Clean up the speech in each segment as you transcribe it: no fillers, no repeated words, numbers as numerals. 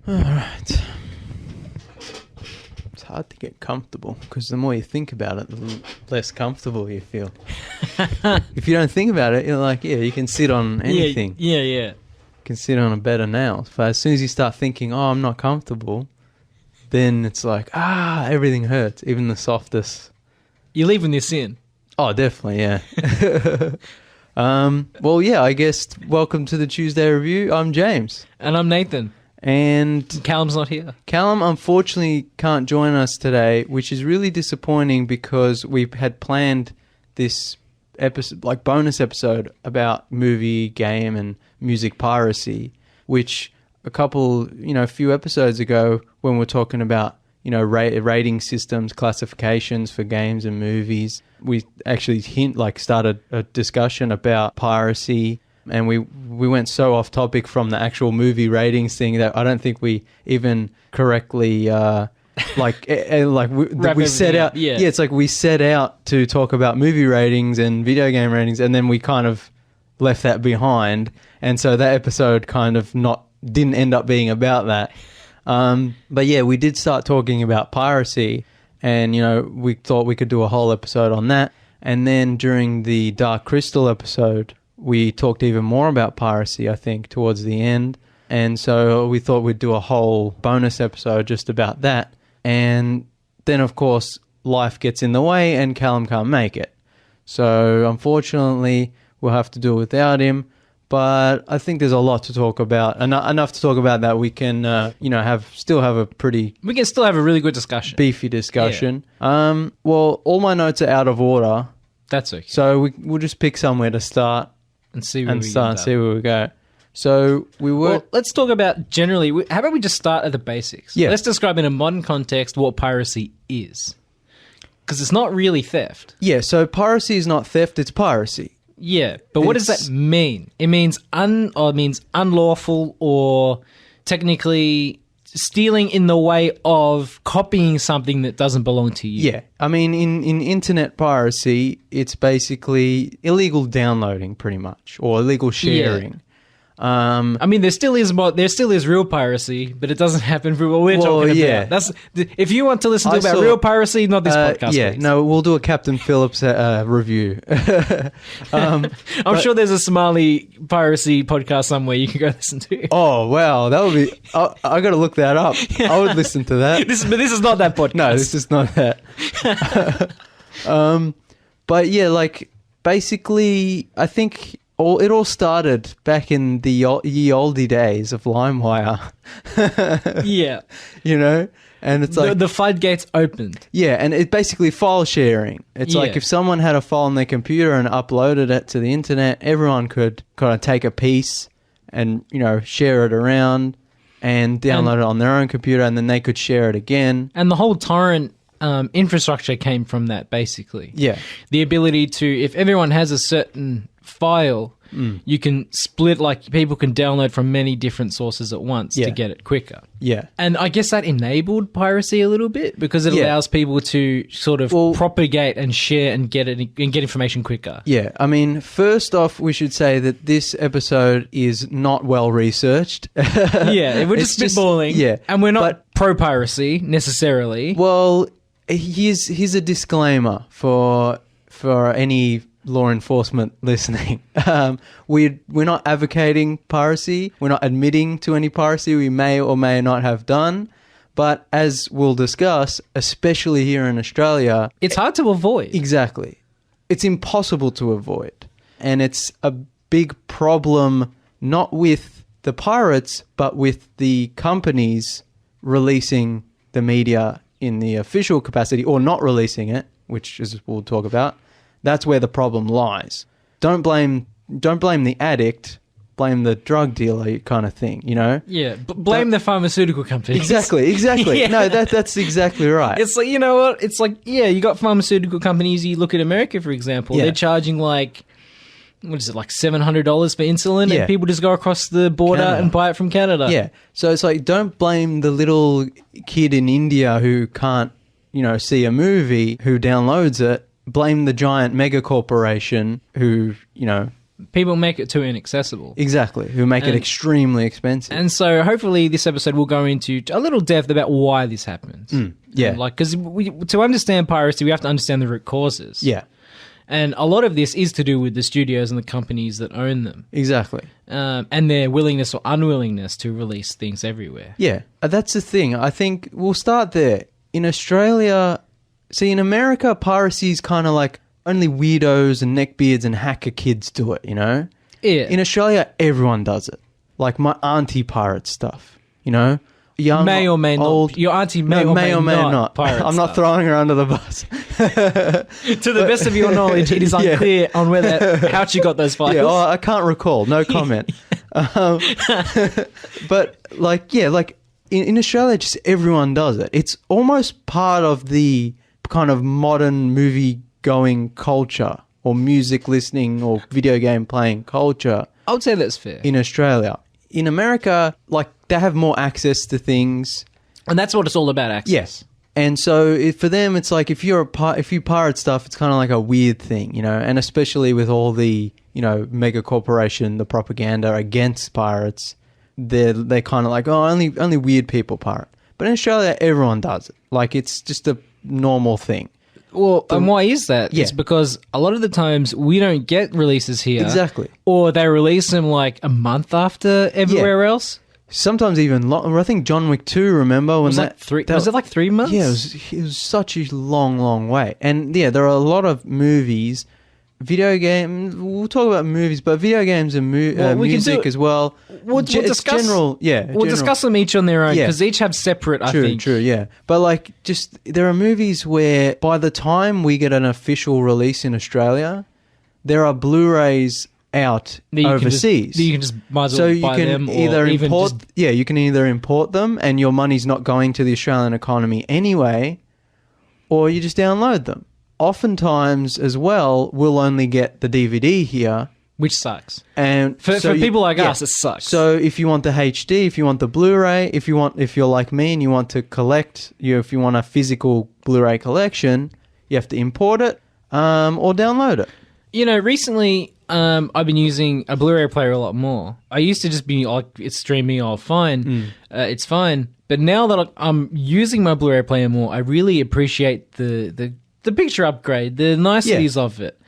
All right. It's hard to get comfortable because the more you think about it, the less comfortable you feel. If you don't think about it, you're like, yeah, you can sit on anything. Yeah. You can sit on a bed of nails. But as soon as you start thinking, oh, I'm not comfortable, then it's like, everything hurts, even the softest. You're leaving this in. Oh, definitely, yeah. Well, yeah, I guess welcome to the Tuesday Review. I'm James. And I'm Nathan. And Callum's not here. Callum unfortunately can't join us today, which is really disappointing because we had planned this episode, like bonus episode about movie, game and music piracy, which a few episodes ago when we were talking about, rating systems, classifications for games and movies, we actually started a discussion about piracy. And we went so off topic from the actual movie ratings thing that I don't think we even correctly we set out. Yeah, it's like we set out to talk about movie ratings and video game ratings, and then we kind of left that behind. And so that episode kind of didn't end up being about that. But yeah, we did start talking about piracy, and we thought we could do a whole episode on that. And then during the Dark Crystal episode, we talked even more about piracy, I think, towards the end. And so we thought we'd do a whole bonus episode just about that. And then, of course, life gets in the way and Callum can't make it. So unfortunately, we'll have to do it without him. But I think there's a lot to talk about. Enough to talk about that we can, still have a pretty... We can still have a really good discussion. Beefy discussion. Yeah. Well, all my notes are out of order. That's okay. So we'll just pick somewhere to start. And see where we go. So we were... Well, let's talk about generally... How about we just start at the basics? Yeah. Let's describe in a modern context what piracy is. Because it's not really theft. Yeah, so piracy is not theft, it's piracy. Yeah, but what does that mean? It means unlawful or technically stealing in the way of copying something that doesn't belong to you. Yeah, I mean, in internet piracy, it's basically illegal downloading pretty much, or illegal sharing. Yeah. I mean, there still is real piracy, but it doesn't happen for what we're talking about. That's if you want to listen to about real piracy, not this podcast. Yeah, please. No, we'll do a Captain Phillips review. I'm sure there's a Somali piracy podcast somewhere you can go listen to. Oh wow, that would be. I got to look that up. I would listen to that. This is not that podcast. No, this is not that. But yeah, basically, I think. It all started back in the ye olde days of LimeWire. Yeah. And it's like... The floodgates opened. Yeah, and it's basically file sharing. It's like if someone had a file on their computer and uploaded it to the internet, everyone could kind of take a piece and, share it around and download it on their own computer, and then they could share it again. And the whole torrent infrastructure came from that, basically. Yeah. The ability to, if everyone has a certain file, you can split, people can download from many different sources at once to get it quicker. Yeah. And I guess that enabled piracy a little bit because it allows people to sort of propagate and share and get information quicker. Yeah. I mean, first off, we should say that this episode is not well researched. Yeah, we're just spitballing. Yeah. And we're not pro-piracy necessarily. Well, here's a disclaimer for any law enforcement listening. We're not advocating piracy. We're not admitting to any piracy we may or may not have done. But as we'll discuss, especially here in Australia... It's hard to avoid. Exactly. It's impossible to avoid. And it's a big problem not with the pirates, but with the companies releasing the media in the official capacity or not releasing it, which is we'll talk about. That's where the problem lies. Don't blame the addict, blame the drug dealer kind of thing, Yeah, blame the pharmaceutical companies. Exactly. Yeah. No, that's exactly right. It's like, you know what? It's like, you got pharmaceutical companies. You look at America, for example. Yeah. They're charging what is it, $700 for insulin? Yeah. And people just go across the border and buy it from Canada. Yeah. So it's like, don't blame the little kid in India who can't, see a movie, who downloads it. Blame the giant mega corporation who, people make it too inaccessible. Exactly, who make it extremely expensive. And so hopefully this episode will go into a little depth about why this happens. Yeah. Because to understand piracy, we have to understand the root causes. Yeah. And a lot of this is to do with the studios and the companies that own them. Exactly. And their willingness or unwillingness to release things everywhere. Yeah, that's the thing. I think we'll start there. In Australia, see, in America, piracy is kind of like only weirdos and neckbeards and hacker kids do it, you know? Yeah. In Australia, everyone does it. Like my auntie pirates stuff, you know? Young, may or may old, not. Your auntie may or may not pirate I'm not stuff. throwing her under the bus. To the best of your knowledge, it is unclear on how she got those files. Yeah, I can't recall. No comment. But like in Australia, just everyone does it. It's almost part of the kind of modern movie going culture or music listening or video game playing culture. I would say that's fair. In Australia. In America, like, they have more access to things. And that's what it's all about, access. Yes. And so for them, it's like if you pirate stuff, it's kind of like a weird thing, you know, and especially with all the, you know, mega corporation, the propaganda against pirates, they're kind of like, oh, only weird people pirate. But in Australia, everyone does it. Like, it's just a normal thing. Well, and why is that? Yeah. It's because a lot of the times we don't get releases here. Exactly. Or they release them like a month after everywhere else. Sometimes even longer. I think John Wick 2, remember? When Was it like 3 months? Yeah, it was such a long, long way. And yeah, there are a lot of movies, video games. We'll talk about movies, but video games and music as well. We'll discuss general. Yeah, we'll discuss them each on their own because each have separate. I think. True. Yeah, but like, just there are movies where by the time we get an official release in Australia, there are Blu-rays out overseas. You can just might as well buy them, or import. You can either import them, and your money's not going to the Australian economy anyway, or you just download them. Oftentimes, as well, we'll only get the DVD here, which sucks. And for people like us, it sucks. So if you want the HD, if you want the Blu-ray, if you're like me and you want to collect, if you want a physical Blu-ray collection, you have to import it or download it. You know, recently I've been using a Blu-ray player a lot more. I used to just be like, it's streaming, fine, it's fine. But now that I'm using my Blu-ray player more, I really appreciate the picture upgrade, the niceties of it.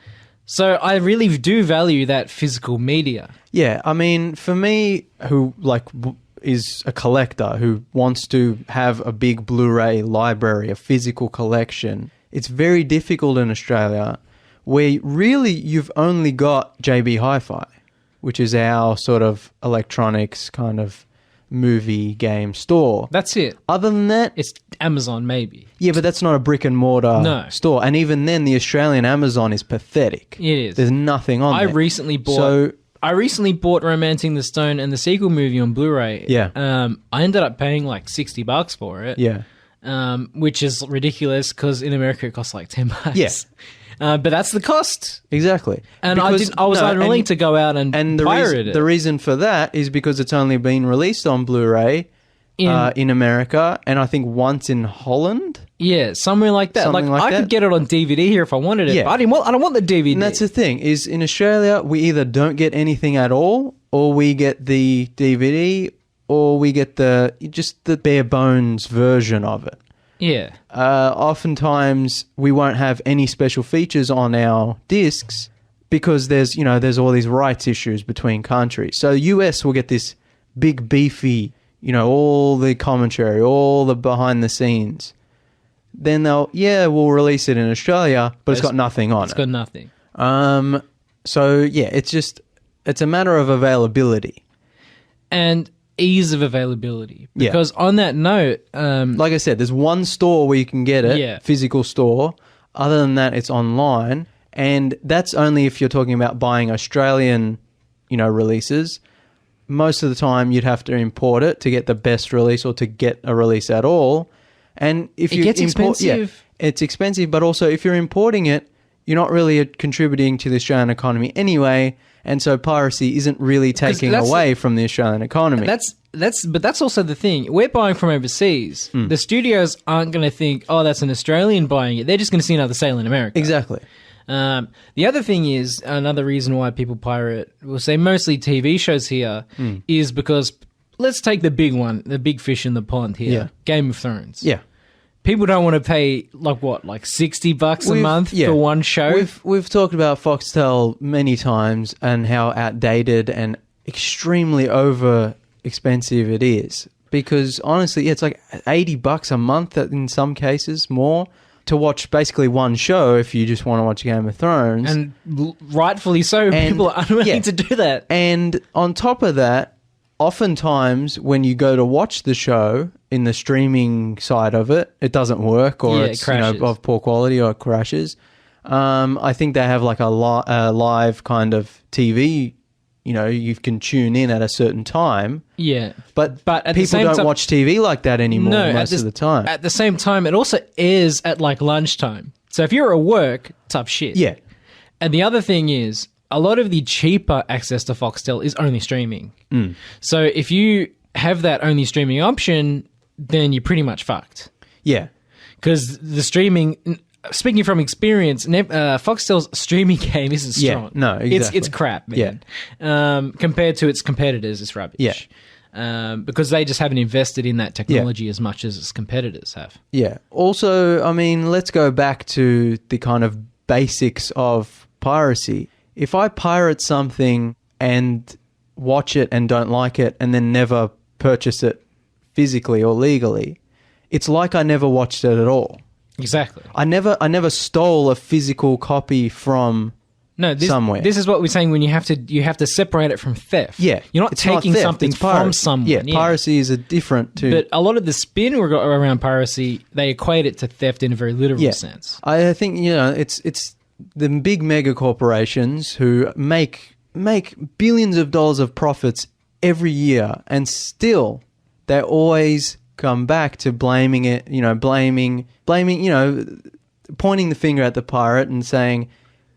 So I really do value that physical media. Yeah, I mean, for me, who is a collector who wants to have a big Blu-ray library, a physical collection, it's very difficult in Australia, where really you've only got JB Hi-Fi, which is our sort of electronics kind of movie game store. That's it. Other than that, it's Amazon maybe. Yeah, but that's not a brick and mortar store. And even then, the Australian Amazon is pathetic. It is. There's nothing on there. I recently bought Romancing the Stone and the sequel movie on Blu-ray. Yeah. I ended up paying like $60 for it. Yeah. Which is ridiculous because in America it costs like $10. Yes. But that's the cost. Exactly. And I was unwilling to go out and pirate it. The reason for that is because it's only been released on Blu-ray in America, and I think once in Holland. Yeah, somewhere like that. I could get it on DVD here if I wanted it, but I don't want the DVD. And that's the thing, is in Australia, we either don't get anything at all, or we get the DVD, or we get just the bare bones version of it. Yeah. Oftentimes we won't have any special features on our discs because there's all these rights issues between countries. So US will get this big beefy, all the commentary, all the behind the scenes. Then we'll release it in Australia, but it's got nothing on it. It's got nothing. So yeah, it's a matter of availability. And ease of availability, because on that note, like I said, there's one store where you can get it, physical store. Other than that, it's online, and that's only if you're talking about buying Australian, releases. Most of the time, you'd have to import it to get the best release or to get a release at all. And if you gets expensive. It's expensive, but also if you're importing it, you're not really contributing to the Australian economy anyway. And so piracy isn't really taking away from the Australian economy. But that's also the thing. We're buying from overseas. The studios aren't going to think, oh, that's an Australian buying it. They're just going to see another sale in America. Exactly. The other thing is, another reason why people pirate, we'll say mostly TV shows here, is because, let's take the big one, the big fish in the pond here, Yeah. Game of Thrones. Yeah. People don't want to pay, like $60 a month for one show? We've talked about Foxtel many times and how outdated and extremely over expensive it is. Because honestly, it's like $80 a month in some cases, more, to watch basically one show if you just want to watch Game of Thrones. And rightfully so, people are unwilling to do that. And on top of that, oftentimes when you go to watch the show in the streaming side of it, it doesn't work, or it's of poor quality, or it crashes. I think they have like a live kind of TV. You can tune in at a certain time. Yeah. But at people don't watch TV like that anymore most of the time. At the same time, it also airs at like lunchtime. So if you're at work, tough shit. Yeah. And the other thing is, a lot of the cheaper access to Foxtel is only streaming. So if you have that only streaming option, then you're pretty much fucked. Yeah. Because the streaming... Speaking from experience, Foxtel's streaming game isn't strong. Yeah, no, exactly. It's crap, man. Yeah. Compared to its competitors, it's rubbish. Yeah. Because they just haven't invested in that technology as much as its competitors have. Yeah. Also, I mean, let's go back to the kind of basics of piracy. If I pirate something and watch it and don't like it and then never purchase it physically or legally, it's like I never watched it at all. Exactly. I never stole a physical copy from somewhere. This is what we're saying when you have to separate it from theft. Yeah. You're not taking something from someone. Yeah, piracy is a different to... But a lot of the spin around piracy, they equate it to theft in a very literal sense. I think, it's the big mega corporations who make billions of dollars of profits every year, and still they always come back to blaming it, pointing the finger at the pirate and saying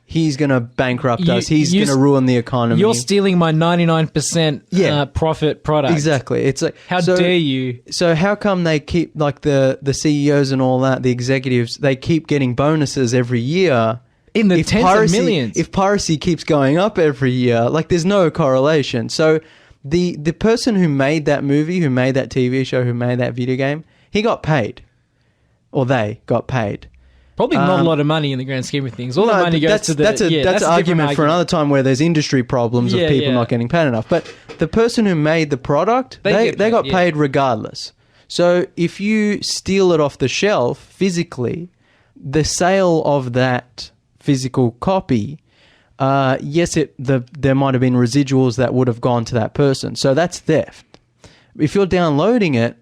he's going to bankrupt us, he's going to ruin the economy. You're stealing my 99% profit product. Exactly. It's like, how dare you? So how come they keep, like the CEOs and all that, the executives, they keep getting bonuses every year? In the tens of millions. If piracy keeps going up every year, like there's no correlation. So the person who made that movie, who made that TV show, who made that video game, he got paid. Or they got paid. Probably not a lot of money in the grand scheme of things. All the money goes to the... That's an argument for another time where there's industry problems of people not getting paid enough. But the person who made the product, they got paid regardless. So if you steal it off the shelf physically, the sale of that physical copy... yes, there might have been residuals that would have gone to that person. So that's theft. If you're downloading it,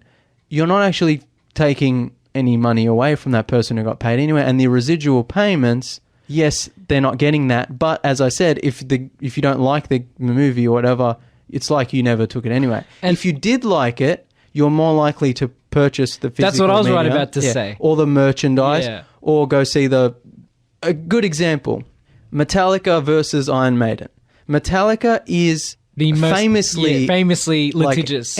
you're not actually taking any money away from that person who got paid anyway. And the residual payments, yes, they're not getting that. But as I said, if you don't like the movie or whatever, it's like you never took it anyway. And if you did like it, you're more likely to purchase the physical That's what I was media, right about to say. Or the merchandise, or go see a good example. Metallica versus Iron Maiden. Metallica is the most famously litigious,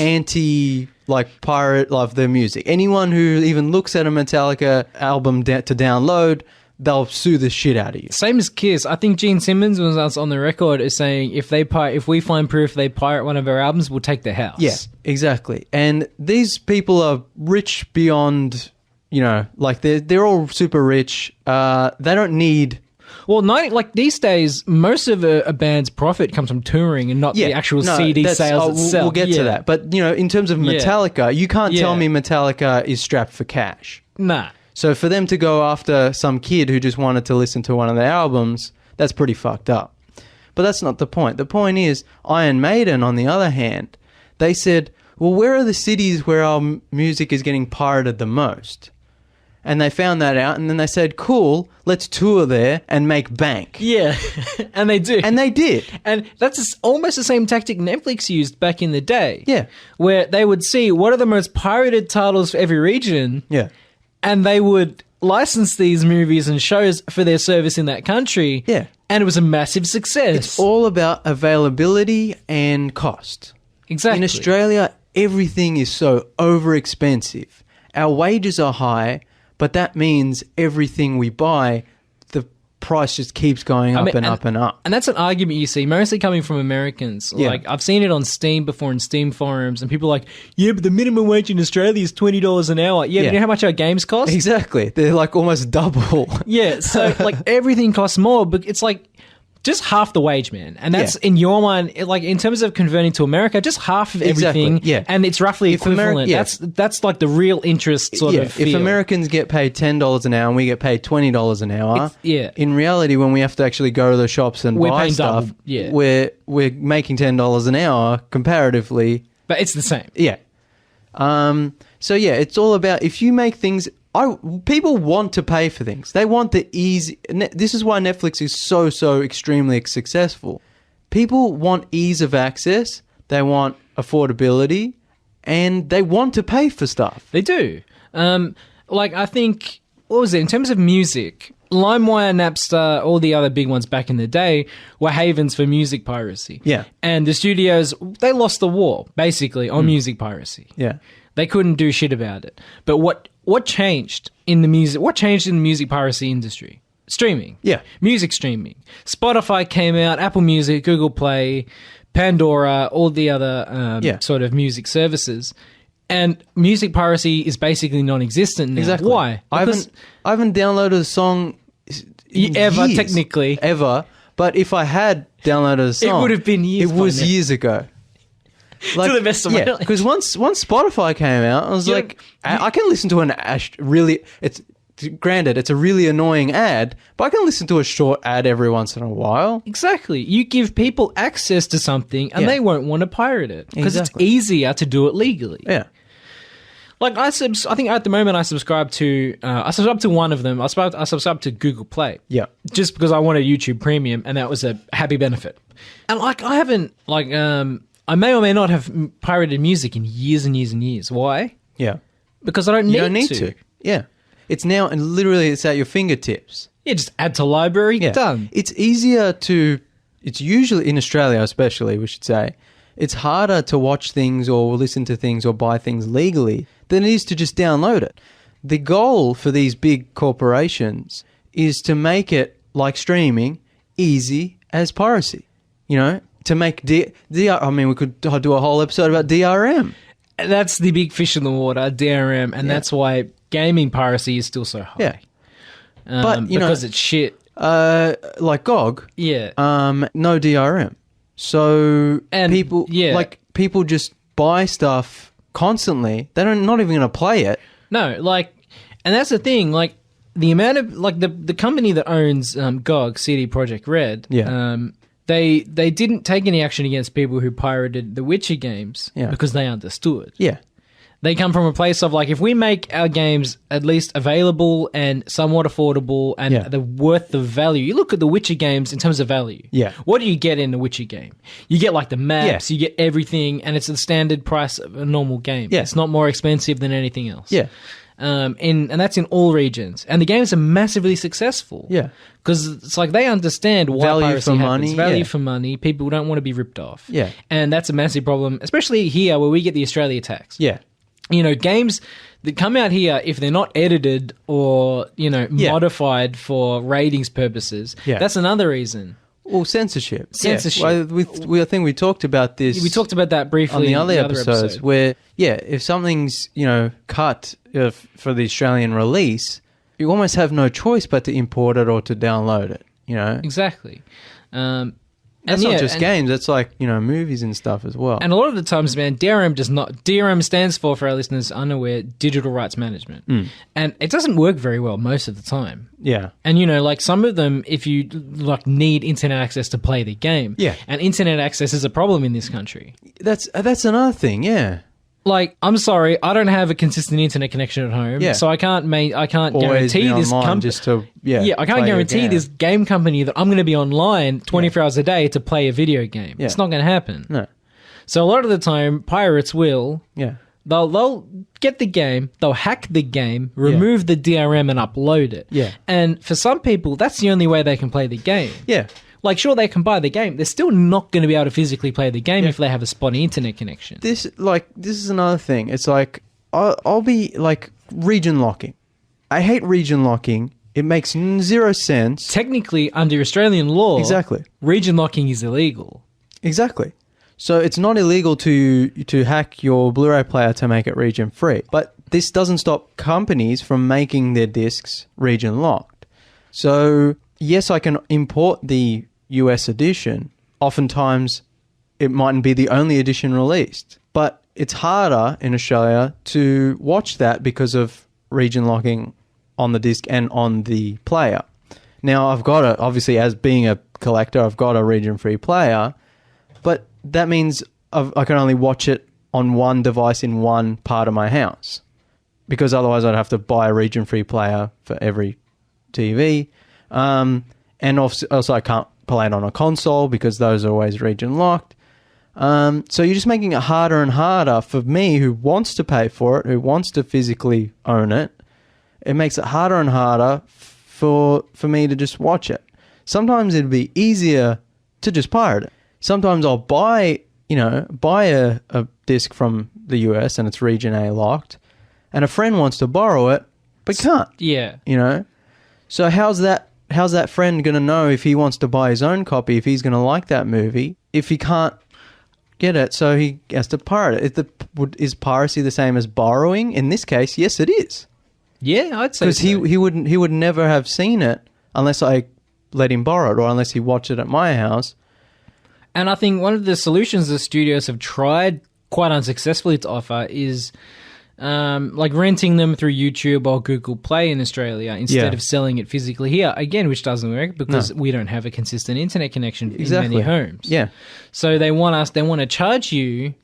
pirate love their music. Anyone who even looks at a Metallica album to download, they'll sue the shit out of you. Same as Kiss. I think Gene Simmons was on the record as saying if we find proof they pirate one of our albums, we'll take their house. Yeah, exactly. And these people are rich beyond, they're all super rich. They don't need... Well, these days, most of a band's profit comes from touring and not the actual CD sales itself. We'll get to that. But, in terms of Metallica, you can't tell me Metallica is strapped for cash. Nah. So for them to go after some kid who just wanted to listen to one of their albums, that's pretty fucked up. But that's not the point. The point is, Iron Maiden, on the other hand, they said, well, where are the cities where our music is getting pirated the most? And they found that out, and then they said, cool, let's tour there and make bank. Yeah, and they do. And they did. And that's almost the same tactic Netflix used back in the day. Yeah. Where they would see what are the most pirated titles for every region. Yeah. And they would license these movies and shows for their service in that country. Yeah. And it was a massive success. It's all about availability and cost. Exactly. In Australia, everything is so over-expensive. Our wages are high... But that means everything we buy, the price just keeps going up and up and up. And that's an argument you see mostly coming from Americans. Yeah. Like, I've seen it on Steam before in Steam forums, and people are like, yeah, but the minimum wage in Australia is $20 an hour. Yeah, but you know how much our games cost? Exactly. They're like almost double. Yeah, so like everything costs more, but it's like just half the wage, man. And that's in your mind, like in terms of converting to America, just half of everything. Yeah. And it's roughly equivalent. That's like the real interest sort of feel. If Americans get paid $10 an hour and we get paid $20 an hour, in reality, when we have to actually go to the shops and buy stuff, we're making $10 an hour comparatively. But it's the same. Yeah. So yeah, it's all about if you make things. People want to pay for things. They want the easy. This is why Netflix is so extremely successful. People want ease of access. They want affordability, and they want to pay for stuff. They do. Like I think, what was it in terms of music? LimeWire, Napster, all the other big ones back in the day were havens for music piracy. Yeah. And the studios, they lost the war basically on music piracy. Yeah. They couldn't do shit about it. But what changed in the music? What changed in the music piracy industry? Streaming. Yeah. Music streaming. Spotify came out, Apple Music, Google Play, Pandora, all the other sort of music services. And music piracy is basically non-existent now. Exactly. Why? Because I haven't downloaded a song ever, years, technically. Ever. But if I had downloaded a song... It would have been years. It was years ago. Like, to the best of my knowledge. Because once Spotify came out, I was I can listen to an really... Granted, it's a really annoying ad, but I can listen to a short ad every once in a while. Exactly. You give people access to something and they won't want to pirate it because it's easier to do it legally. Yeah. Like I think at the moment I subscribe to one of them. I subscribe to Google Play. Yeah. Just because I wanted YouTube Premium and that was a happy benefit. And like I haven't I may or may not have pirated music in years and years and years. Why? Yeah. Because I don't need to. Yeah. It's now, and literally it's at your fingertips. Yeah, just add to library, done. It's easier to, it's usually, in Australia especially, we should say, it's harder to watch things or listen to things or buy things legally than it is to just download it. The goal for these big corporations is to make it, like streaming, easy as piracy. You know, to make I mean, we could do a whole episode about DRM. That's the big fish in the water, DRM, and that's why gaming piracy is still so high. Yeah. But, because it's shit. Like GOG. Yeah. No DRM. So people just buy stuff constantly. They're not even going to play it. No, and that's the thing, like the amount of, like the company that owns GOG, CD Projekt Red, they didn't take any action against people who pirated the Witcher games because they understood. Yeah. They come from a place of like, if we make our games at least available and somewhat affordable and the worth the value. You look at the Witcher games in terms of value. Yeah. What do you get in the Witcher game? You get like the maps, you get everything, and it's the standard price of a normal game. Yeah. It's not more expensive than anything else. Yeah. And that's in all regions. And the games are massively successful. Yeah. Because it's like they understand why value piracy for happens. money. Value for money. People don't want to be ripped off. Yeah. And that's a massive problem, especially here where we get the Australia tax. Yeah. You know, games that come out here, if they're not edited or, modified for ratings purposes, that's another reason. Well, censorship. Censorship. I think we talked about this. We talked about that briefly on the other episodes episode. Where, if something's, cut for the Australian release, you almost have no choice but to import it or to download it, Exactly. That's not just games. That's like, movies and stuff as well. And a lot of the times, man, DRM stands for our listeners unaware, digital rights management. And it doesn't work very well most of the time. Yeah. And, like some of them, if you need internet access to play the game. Yeah. And internet access is a problem in this country. That's another thing, yeah. Like, I'm sorry, I don't have a consistent internet connection at home, so I can't guarantee this company. I can't guarantee this game company that I'm going to be online 24 hours a day to play a video game. It's not going to happen. No. So a lot of the time, pirates will. Yeah. They'll get the game, they'll hack the game, remove the DRM and upload it. Yeah. And for some people, that's the only way they can play the game. Yeah. Like, sure, they can buy the game. They're still not going to be able to physically play the game if they have a spotty internet connection. This is another thing. It's like, I'll be like region locking. I hate region locking It makes zero sense. Technically, under Australian law, Exactly. region locking is illegal. Exactly. So it's not illegal to hack your Blu-ray player to make it region free. But this doesn't stop companies from making their discs region locked. So yes, I can import the US edition. Oftentimes, it mightn't be the only edition released. But it's harder in Australia to watch that because of region locking on the disc and on the player. Now, I've got obviously, as being a collector, I've got a region-free player, but that means I can only watch it on one device in one part of my house, because otherwise I'd have to buy a region-free player for every TV. And also I can't play it on a console because those are always region-locked. So you're just making it harder and harder for me, who wants to pay for it, who wants to physically own it. It makes it harder and harder for me to just watch it. Sometimes it'd be easier to just pirate it. Sometimes I'll buy a disc from the US and it's region A locked, and a friend wants to borrow it but can't. Yeah. So how's that friend going to know if he wants to buy his own copy, if he's going to like that movie, if he can't get it, so he has to pirate it? Is piracy the same as borrowing? In this case, yes, it is. Yeah, I'd say because so. he would never have seen it unless I let him borrow it, or unless he watched it at my house. And I think one of the solutions the studios have tried quite unsuccessfully to offer is like renting them through YouTube or Google Play in Australia instead of selling it physically here. Again, which doesn't work because we don't have a consistent internet connection in many homes. Yeah. So they want to charge you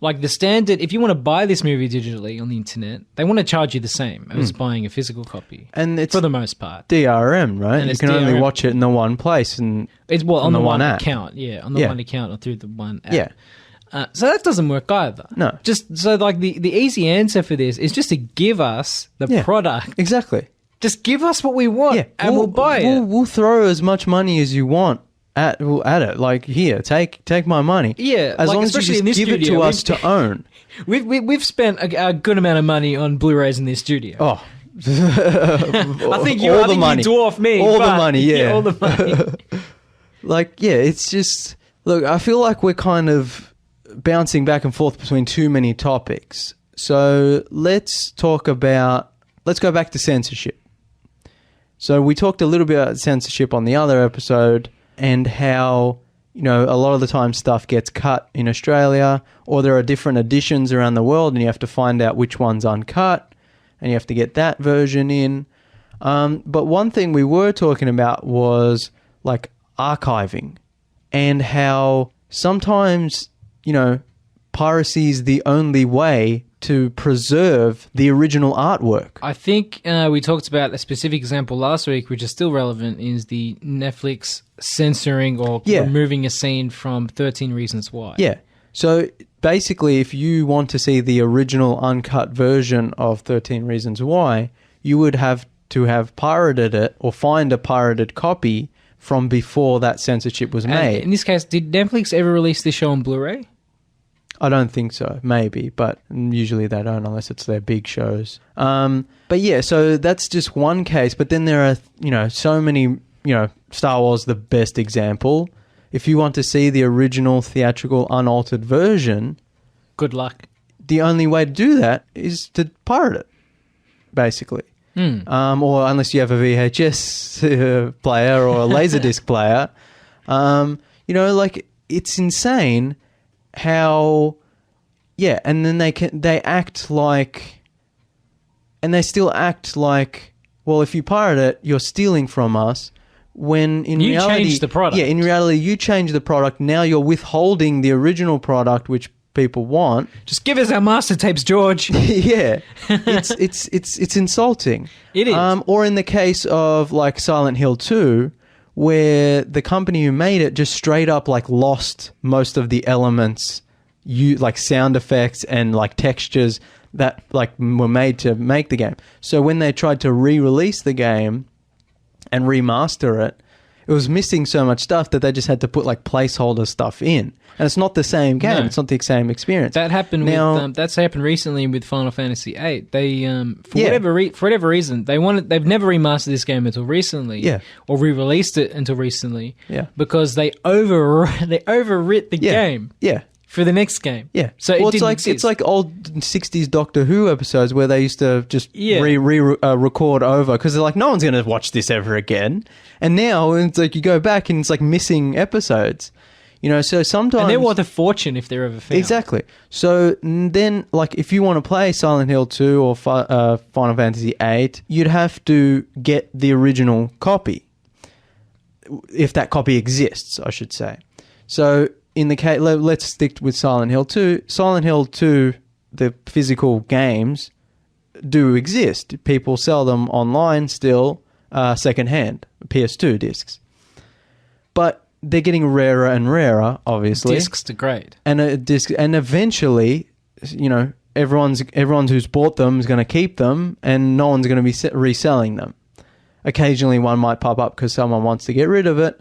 like the standard. If you want to buy this movie digitally on the internet, they want to charge you the same as buying a physical copy. And it's for the most part DRM, right? And you can only watch it in the one place, and it's on the one app. account. Yeah, on the one account or through the one app. Yeah. So that doesn't work either. No. Just so like the easy answer for this is just to give us the product. Exactly. Just give us what we want and we'll buy it. We'll throw as much money as you want at it. Like, here, take my money. Yeah. As long as you just give it to us to own. We've spent a good amount of money on Blu-rays in this studio. Oh. I think you dwarf me. All the money, yeah. All the money. It's just... Look, I feel like we're kind of bouncing back and forth between too many topics. So let's go back to censorship. So we talked a little bit about censorship on the other episode, and how, a lot of the time stuff gets cut in Australia, or there are different editions around the world and you have to find out which one's uncut and you have to get that version in. But one thing we were talking about was like archiving, and how sometimes piracy is the only way to preserve the original artwork. I think we talked about a specific example last week, which is still relevant, is the Netflix censoring or removing a scene from 13 Reasons Why. Yeah. So basically, if you want to see the original uncut version of 13 Reasons Why, you would have to have pirated it or find a pirated copy from before that censorship was made. In this case, did Netflix ever release this show on Blu-ray? I don't think so. Maybe, but usually they don't unless it's their big shows. But yeah, so that's just one case. But then there are, so many, Star Wars, the best example. If you want to see the original theatrical unaltered version, good luck. The only way to do that is to pirate it, basically. Or unless you have a VHS player or a Laserdisc player. It's insane how, and then they act like, and they still act like, well, if you pirate it, you're stealing from us, when in reality... You changed the product. Yeah, in reality, you changed the product, now you're withholding the original product, which people want. Just give us our master tapes, George. Yeah. It's insulting. It is. Or in the case of like Silent Hill 2, where the company who made it just straight up like lost most of the elements, like sound effects and like textures that like were made to make the game. So when they tried to re-release the game and remaster it, it was missing so much stuff that they just had to put like placeholder stuff in. And it's not the same game. No. It's not the same experience. That happened with that's happened recently with Final Fantasy VIII. They for whatever reason they've never remastered this game until recently, or re-released it until recently, because they overwrit the game, for the next game, So it's like old 60s Doctor Who episodes where they used to just record over because they're like, no one's going to watch this ever again, and now it's like you go back and it's like missing episodes. You know, so sometimes... And they're worth a fortune if they're ever found. Exactly. So then, like, if you want to play Silent Hill 2 or Final Fantasy VIII, you'd have to get the original copy. If that copy exists, I should say. So, in the case... Let's stick with Silent Hill 2. Silent Hill 2, the physical games, do exist. People sell them online still, secondhand, PS2 discs. But... they're getting rarer and rarer, obviously. Discs degrade. And eventually, you know, everyone who's bought them is going to keep them, and no one's going to be reselling them. Occasionally, one might pop up because someone wants to get rid of it,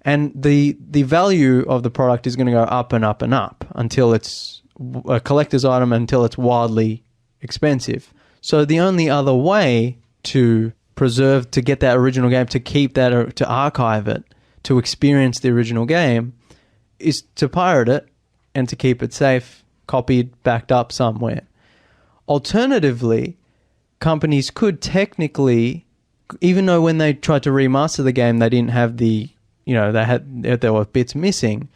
and the value of the product is going to go up and up and up until it's a collector's item, until it's wildly expensive. So the only other way to preserve, to get that original game, to keep that, or to archive it, to experience the original game, is to pirate it and to keep it safe, copied, backed up somewhere. Alternatively, companies could technically, even though when they tried to remaster the game, they didn't have the, you know, there were bits missing,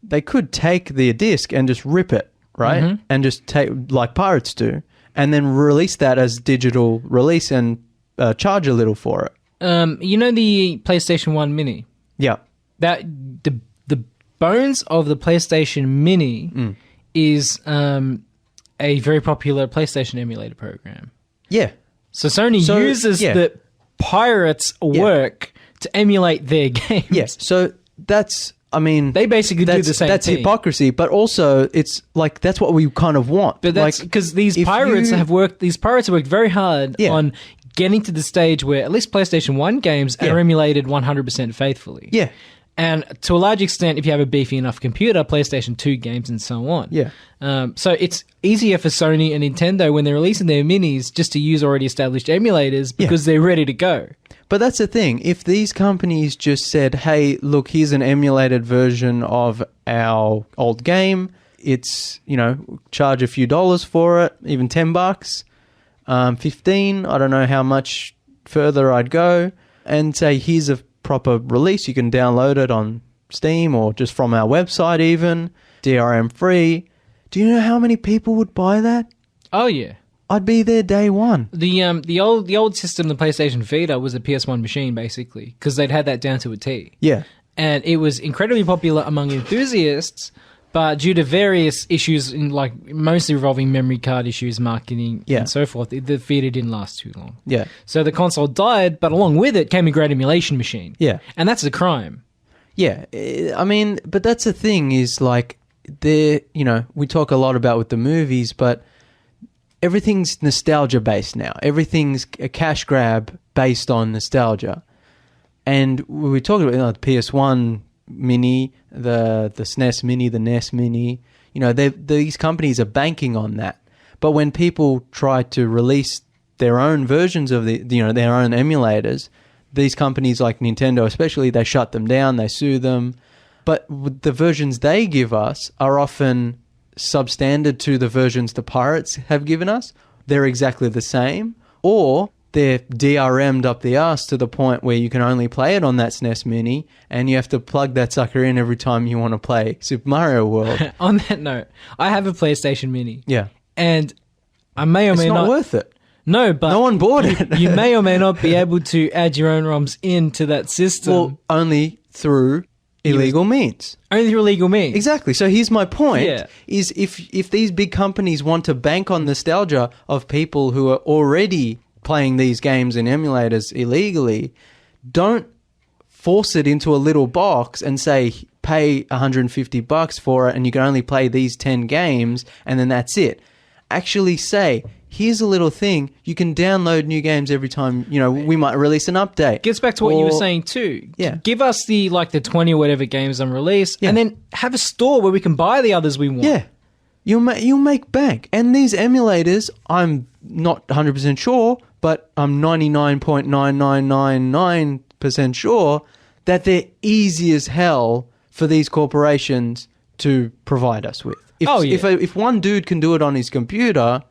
they could take the disc and just rip it, right? Mm-hmm. And just take, like pirates do, and then release that as digital release and charge a little for it. You know the PlayStation 1 Mini? Yeah. That the bones of the PlayStation Mini is a very popular PlayStation emulator program. Yeah. So Sony uses the pirates' work to emulate their games. Yes. So that's, I mean... they basically do the same thing. That's hypocrisy, but also it's like, that's what we kind of want. But that's because these pirates have worked very hard on getting to the stage where at least PlayStation 1 games are emulated 100% faithfully. Yeah. And to a large extent, if you have a beefy enough computer, PlayStation 2 games and so on. Yeah. So it's easier for Sony and Nintendo when they're releasing their minis just to use already established emulators because they're ready to go. But that's the thing. If these companies just said, hey, look, here's an emulated version of our old game. It's, you know, charge a few dollars for it, even $10, 15. I don't know how much further I'd go. And say, here's a proper release. You can download it on Steam or just from our website even. DRM free. Do you know how many people would buy that? Oh, yeah. I'd be there day one. The old system, the PlayStation Vita, was a PS1 machine, basically, because they'd had that down to a T. Yeah. And it was incredibly popular among enthusiasts, but due to various issues, in like mostly revolving memory card issues, marketing, and so forth, the Vita didn't last too long. Yeah. So the console died, but along with it came a great emulation machine. Yeah. And that's a crime. Yeah. I mean, but that's the thing is like, you know, we talk a lot about with the movies, but everything's nostalgia based now. Everything's a cash grab based on nostalgia. And we talked about, you know, the PS1 Mini, the SNES Mini, the NES Mini. You know, these companies are banking on that. But when people try to release their own versions of their own emulators, these companies like Nintendo especially, they shut them down, they sue them. But the versions they give us are often substandard to the versions the pirates have given us. They're exactly the same, or they're DRM'd up the arse to the point where you can only play it on that SNES Mini and you have to plug that sucker in every time you want to play Super Mario World. On that note, I have a PlayStation Mini. Yeah. And I may or may not... It's not worth it. No, but... No one bought it. You may or may not be able to add your own ROMs into that system. Well, only through illegal means. Only through illegal means. Exactly. So here's my point, is if these big companies want to bank on nostalgia of people who are already playing these games in emulators illegally, don't force it into a little box and say, pay $150 for it and you can only play these 10 games and then that's it. Actually say, here's a little thing. You can download new games every time, we might release an update. Gets back to what you were saying too. Yeah. Give us the 20 or whatever games on release, Yeah. and then have a store where we can buy the others we want. Yeah. You'll make bank. And these emulators, I'm not 100% sure, but I'm 99.9999% sure that they're easy as hell for these corporations to provide us with. If one dude can do it on his computer,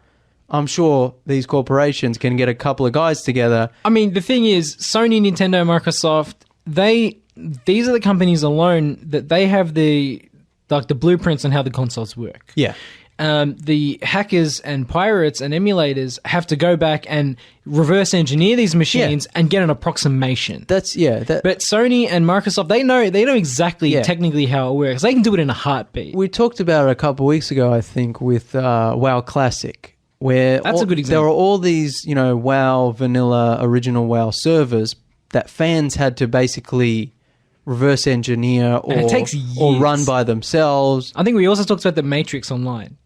I'm sure these corporations can get a couple of guys together. I mean, the thing is, Sony, Nintendo, Microsoft, these are the companies alone that they have the blueprints on how the consoles work. Yeah. The hackers and pirates and emulators have to go back and reverse engineer these machines and get an approximation. But Sony and Microsoft, they know exactly technically how it works. They can do it in a heartbeat. We talked about it a couple of weeks ago, I think, with WoW Classic, where that's a good example. There are all these, WoW vanilla, original WoW servers that fans had to basically reverse engineer or run by themselves. I think we also talked about the Matrix Online.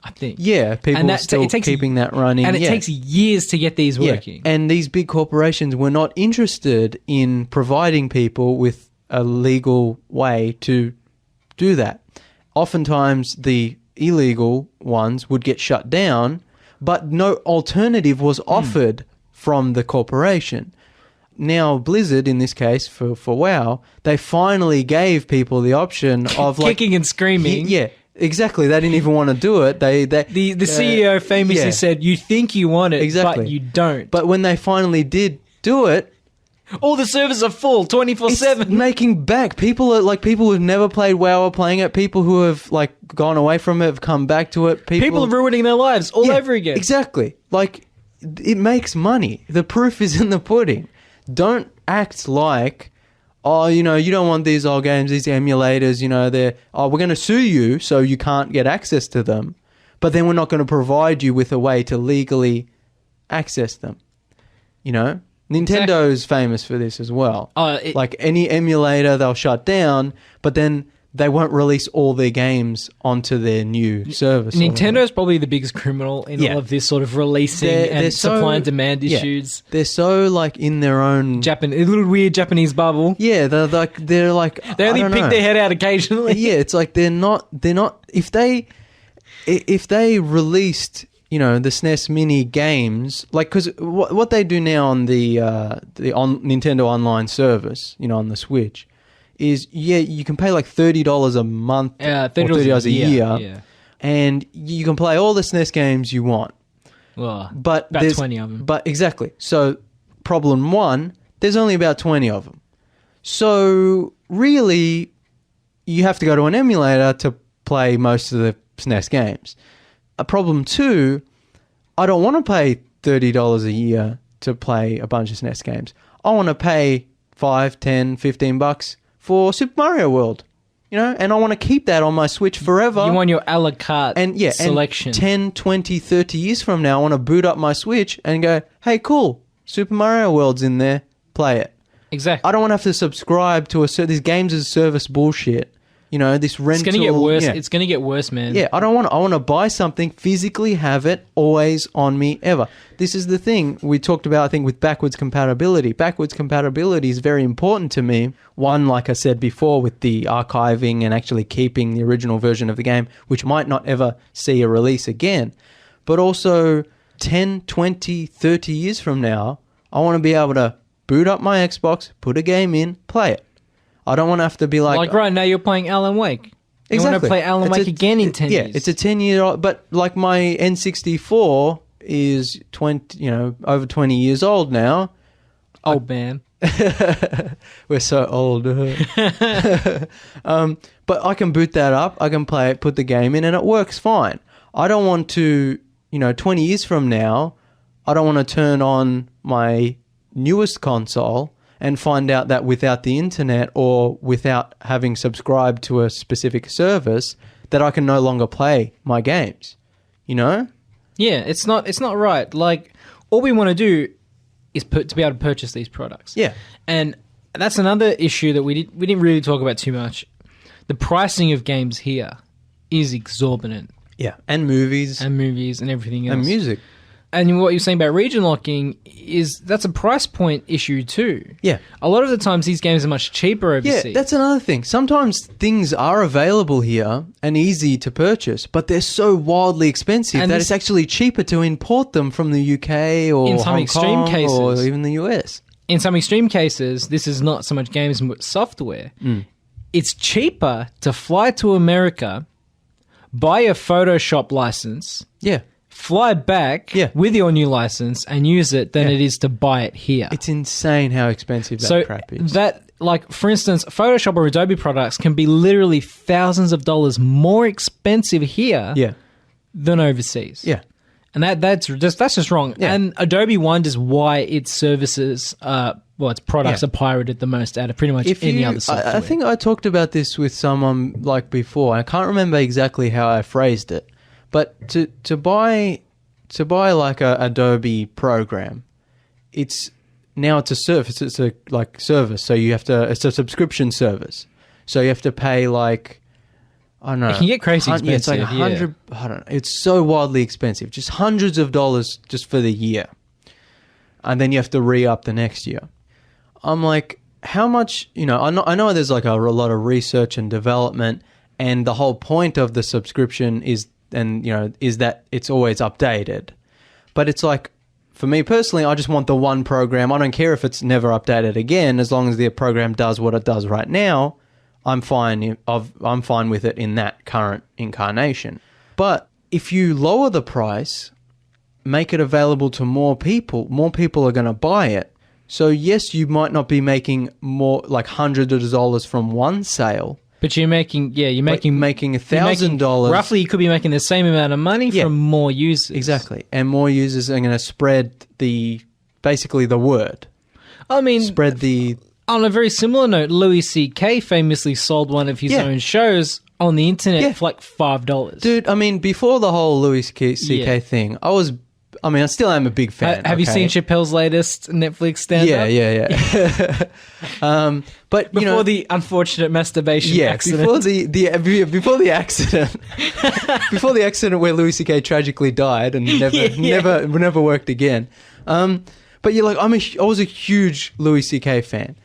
I think. Yeah, people are still keeping that running. And it takes years to get these working. And these big corporations were not interested in providing people with a legal way to do that. Oftentimes, the illegal ones would get shut down, but no alternative was offered from the corporation. Now, Blizzard, in this case, for WoW, they finally gave people the option of kicking and screaming. Yeah, exactly. They didn't even want to do it. The CEO famously said, "You think you want it, but you don't." But when they finally did do it, all the servers are full 24/7. Making back. People who've never played WoW are playing it. People who have gone away from it have come back to it. People are ruining their lives all over again. Exactly. It makes money. The proof is in the pudding. Don't act like, you don't want these old games, these emulators, we're going to sue you so you can't get access to them, but then we're not going to provide you with a way to legally access them. Nintendo's famous for this as well. Any emulator, they'll shut down, but then they won't release all their games onto their new service. Nintendo's probably the biggest criminal in all of this sort of releasing and supply and demand issues. They're so in their own a little weird Japanese bubble. Yeah, they're they only pick their head out occasionally. Yeah, it's they're not if they released the SNES Mini games, because what they do now on the Nintendo Online service, on the Switch, is you can pay $30 a month, or $30 a year, and you can play all the SNES games you want. Well, but about 20 of them. But exactly. So problem one, there's only about 20 of them. So really, you have to go to an emulator to play most of the SNES games. Problem two, I don't want to pay $30 a year to play a bunch of SNES games. I want to pay $5, $10, $15 for Super Mario World, and I want to keep that on my Switch forever. You want your a la carte selection. And 10, 20, 30 years from now, I want to boot up my Switch and go, hey, cool, Super Mario World's in there, play it. Exactly. I don't want to have to subscribe to this games as a service bullshit. This rental. It's going to get worse. Yeah. It's going to get worse, man. Yeah, I want to buy something, physically have it, always on me, ever. This is the thing we talked about, I think, with backwards compatibility. Backwards compatibility is very important to me. One, like I said before, with the archiving and actually keeping the original version of the game, which might not ever see a release again. But also 10, 20, 30 years from now, I want to be able to boot up my Xbox, put a game in, play it. I don't want to have to be right now you're playing Alan Wake. You want to play Alan Wake again in 10 years. Yeah, it's a 10-year-old, but my N64 is over 20 years old now. Old man. We're so old. But I can boot that up, I can play it, put the game in, and it works fine. I don't want to, 20 years from now, I don't want to turn on my newest console and find out that without the internet or without having subscribed to a specific service, that I can no longer play my games. Yeah, it's not right. All we want to do is to be able to purchase these products. Yeah. And that's another issue that we didn't really talk about too much. The pricing of games here is exorbitant. Yeah, and movies and everything else. And music. And what you're saying about region locking is that's a price point issue too. Yeah. A lot of the times these games are much cheaper overseas. Yeah, that's another thing. Sometimes things are available here and easy to purchase, but they're so wildly expensive that it's actually cheaper to import them from the UK or in some Hong extreme Kong cases, or even the US. In some extreme cases, this is not so much games but software. It's cheaper to fly to America, buy a Photoshop license, Yeah. fly back with your new license and use it than it is to buy it here. It's insane how expensive that crap is. For instance, Photoshop or Adobe products can be literally thousands of dollars more expensive here than overseas. Yeah. And that's just wrong. Yeah. And Adobe wonders why its services, its products are pirated the most out of pretty much any other software. I think I talked about this with someone like before. I can't remember exactly how I phrased it, but to buy like a Adobe program, it's a service. It's a like service. So it's a subscription service. So you have to pay like, I don't know. It can get crazy expensive. It's like 100. I don't know. It's so wildly expensive. Just hundreds of dollars just for the year, and then you have to re-up the next year. I'm like, how much? I know there's like a lot of research and development, and the whole point of the subscription is that it's always updated. But it's like, for me personally, I just want the one program. I don't care if it's never updated again, as long as the program does what it does right now. I'm fine with it in that current incarnation. But if you lower the price, make it available to more people are going to buy it. So yes, you might not be making more like hundreds of dollars from one sale, but you're making $1,000. Roughly, you could be making the same amount of money from more users. Exactly, and more users are going to spread basically the word. I mean, spread the. On a very similar note, Louis C.K. famously sold one of his own shows on the internet for like $5. Dude, I mean, before the whole Louis C.K. thing, I still am a big fan. Have you seen Chappelle's latest Netflix stand-up? Yeah. But before the unfortunate masturbation accident. Before the accident, before the accident where Louis C.K. tragically died and never worked again. But you're like, I was a huge Louis C.K. fan.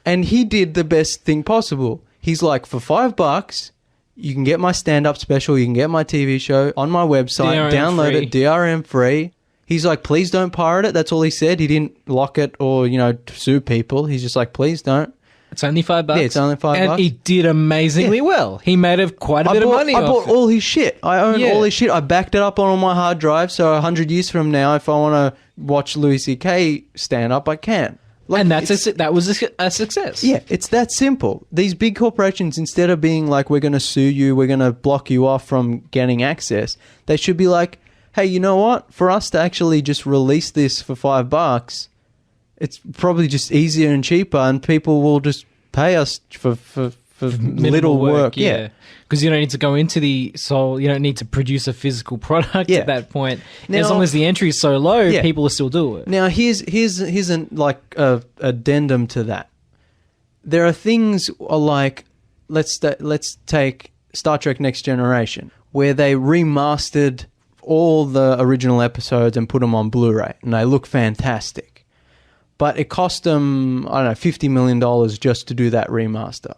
And he did the best thing possible. He's like, for $5, you can get my stand-up special, you can get my TV show on my website, download it, DRM free. He's like, please don't pirate it. That's all he said. He didn't lock it or, sue people. He's just like, please don't. It's only $5. Yeah, it's only $5. And he did amazingly well. He made quite a bit of money off it. I bought all his shit. I own all his shit. I backed it up on my hard drive, so 100 years from now, if I want to watch Louis C.K. stand up, I can. And that was a success. Yeah, it's that simple. These big corporations, instead of being like, we're going to sue you, we're going to block you off from getting access, they should be like, hey, you know what? For us to actually just release this for $5, it's probably just easier and cheaper, and people will just pay us for little work. Yeah. Because you don't need to go into you don't need to produce a physical product at that point. Now, as long as the entry is so low, people will still do it. Now, here's an addendum to that. There are things like, let's take Star Trek Next Generation, where they remastered all the original episodes and put them on Blu-ray, and they look fantastic. But it cost them, I don't know, $50 million just to do that remaster.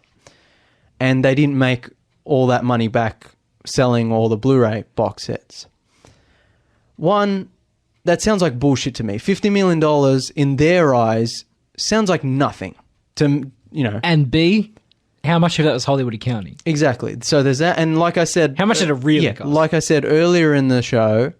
And they didn't make all that money back selling all the Blu-ray box sets. One, that sounds like bullshit to me. $50 million in their eyes sounds like nothing to, And B, how much of that was Hollywood accounting? Exactly. So there's that. And like I said... How much did it really cost? Like I said earlier in the show,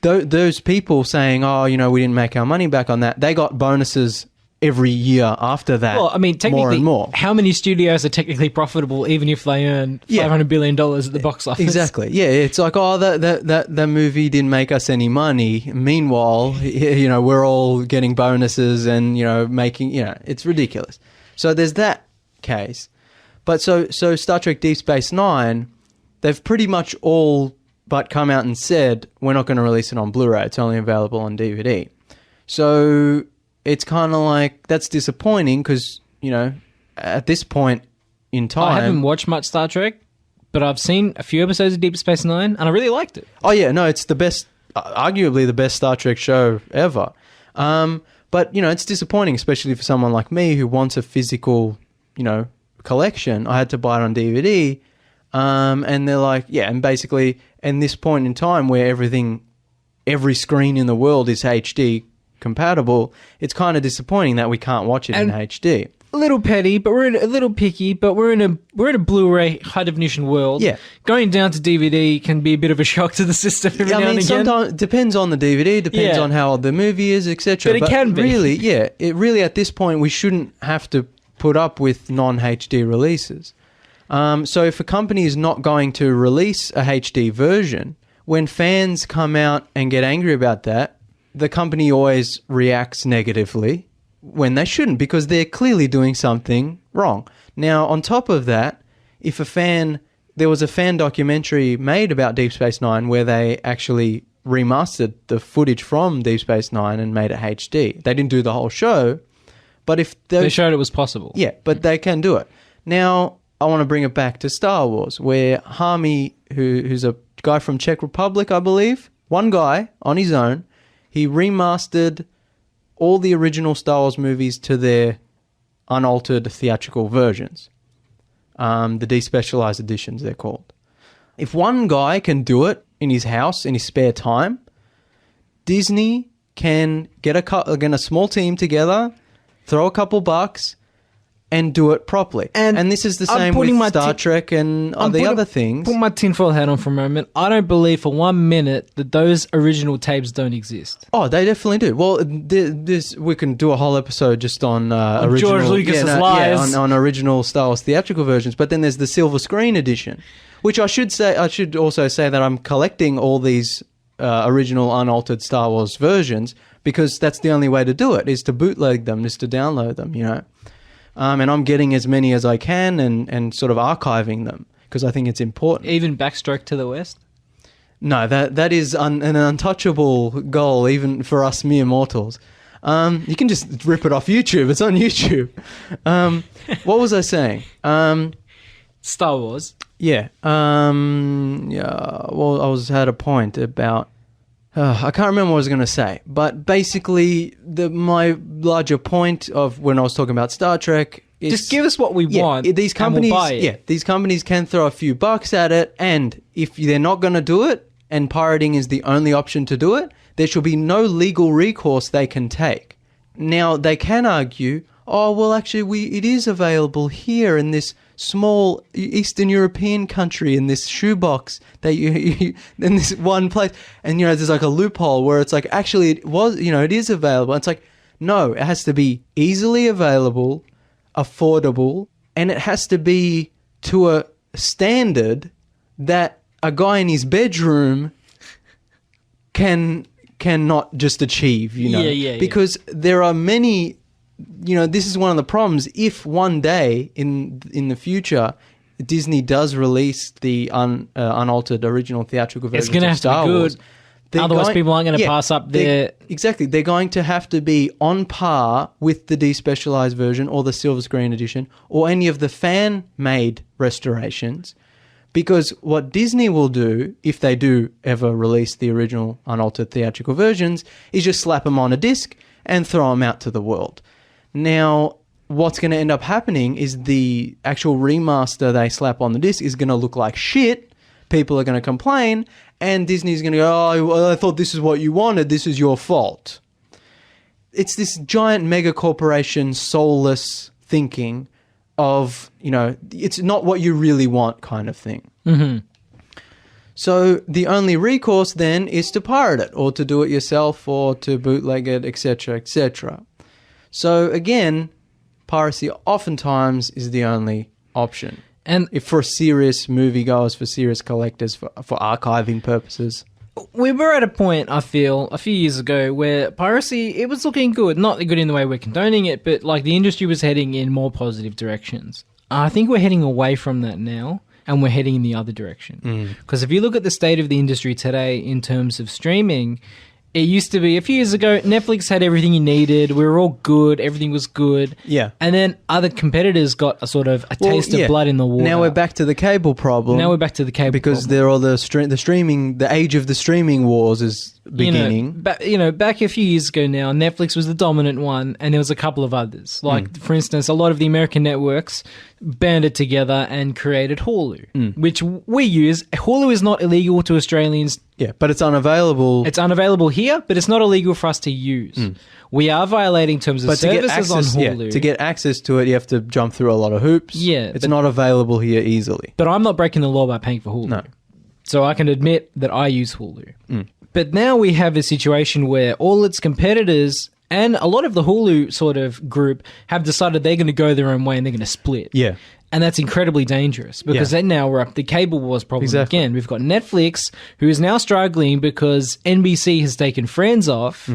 those people saying, we didn't make our money back on that, they got bonuses every year after that. Well, I mean, technically, more and more. How many studios are technically profitable even if they earn $500 billion at the box office? Exactly. Yeah, it's like, that movie didn't make us any money. Meanwhile, we're all getting bonuses and, making, it's ridiculous. So there's that case. But so Star Trek Deep Space Nine, they've pretty much all but come out and said, we're not going to release it on Blu-ray. It's only available on DVD. So it's kind of like, that's disappointing because, at this point in time... I haven't watched much Star Trek, but I've seen a few episodes of Deep Space Nine and I really liked it. Oh, yeah. No, it's the best arguably the best Star Trek show ever. But, it's disappointing, especially for someone like me who wants a physical, collection. I had to buy it on DVD. And they're like, and basically, in this point in time where every screen in the world is HD compatible, it's kind of disappointing that we can't watch it in HD. A little petty, but we're a little picky, but we're in a Blu-ray high definition world. Yeah. Going down to DVD can be a bit of a shock to the system every now and again. Sometimes it depends on the DVD, depends on how old the movie is, etc. But it can be. Really, at this point we shouldn't have to put up with non-HD releases. So if a company is not going to release a HD version, when fans come out and get angry about that, the company always reacts negatively when they shouldn't, because they're clearly doing something wrong. Now, on top of that, there was a fan documentary made about Deep Space Nine where they actually remastered the footage from Deep Space Nine and made it HD. They didn't do the whole show, but they showed it was possible. Yeah, but they can do it. Now, I want to bring it back to Star Wars, where Hami, who's a guy from Czech Republic, I believe, one guy on his own, he remastered all the original Star Wars movies to their unaltered theatrical versions. The despecialized editions, they're called. If one guy can do it in his house, in his spare time, Disney can get a small team together, throw a couple bucks, and do it properly. And this is the same with Star Trek and the other things. Put my tinfoil hat on for a moment. I don't believe for 1 minute that those original tapes don't exist. Oh, they definitely do. Well, we can do a whole episode just on original... George Lucas's lies. Yeah, on original Star Wars theatrical versions. But then there's the silver screen edition, which I should also say that I'm collecting all these original unaltered Star Wars versions because that's the only way to do it, is to bootleg them, is to download them, and I'm getting as many as I can and sort of archiving them because I think it's important. Even Backstroke to the West? No, that is an untouchable goal even for us mere mortals. You can just rip it off YouTube. It's on YouTube. What was I saying? Star Wars. Yeah. Well, I had a point about... I can't remember what I was going to say, but basically my larger point of when I was talking about Star Trek is... Just give us what we want these companies, and we'll buy it. Yeah, these companies can throw a few bucks at it, and if they're not going to do it, and pirating is the only option to do it, there should be no legal recourse they can take. Now, they can argue, actually, it is available here in this small Eastern European country in this shoebox that you in this one place, and there's like a loophole where it's like actually it is available. It's like, no, it has to be easily available, affordable, and it has to be to a standard that a guy in his bedroom cannot just achieve, because there are many. This is one of the problems. If one day in the future Disney does release the unaltered original theatrical version of Star Wars, otherwise people aren't going to pass up their... Exactly. They're going to have to be on par with the despecialized version or the silver screen edition or any of the fan-made restorations, because what Disney will do, if they do ever release the original unaltered theatrical versions, is just slap them on a disc and throw them out to the world. Now, what's going to end up happening is the actual remaster they slap on the disc is going to look like shit. People are going to complain, and Disney's going to go, I thought this is what you wanted. This is your fault. It's this giant mega corporation soulless thinking of, it's not what you really want kind of thing. Mm-hmm. So the only recourse then is to pirate it or to do it yourself or to bootleg it, etc., etc. So again, piracy oftentimes is the only option. And if for serious moviegoers, for serious collectors, for archiving purposes. We were at a point, I feel, a few years ago where piracy, it was looking good. Not good in the way we're condoning it, but like the industry was heading in more positive directions. I think we're heading away from that now, and we're heading in the other direction. Because if you look at the state of the industry today in terms of streaming, It used to be a few years ago, Netflix had everything you needed. We were all good. Everything was good. Yeah. And then other competitors got a sort of a taste of blood in the water. Now we're back to the cable problem. Because they're all the streaming, the age of the streaming wars is beginning. Back a few years ago now, Netflix was the dominant one, and there was a couple of others. Like, for instance, a lot of the American networks banded together and created Hulu, which we use. Hulu is not illegal to Australians. Yeah, but it's unavailable. It's unavailable here, but it's not illegal for us to use. We are violating terms of services on Hulu. To get access to it, you have to jump through a lot of hoops. Yeah. It's not available here easily. But I'm not breaking the law by paying for Hulu. No. So I can admit that I use Hulu. But now we have a situation where all its competitors and a lot of the Hulu sort of group have decided they're going to go their own way and they're going to split. Yeah. And that's incredibly dangerous because then now we're up the cable wars problem again. We've got Netflix, who is now struggling because NBC has taken Friends off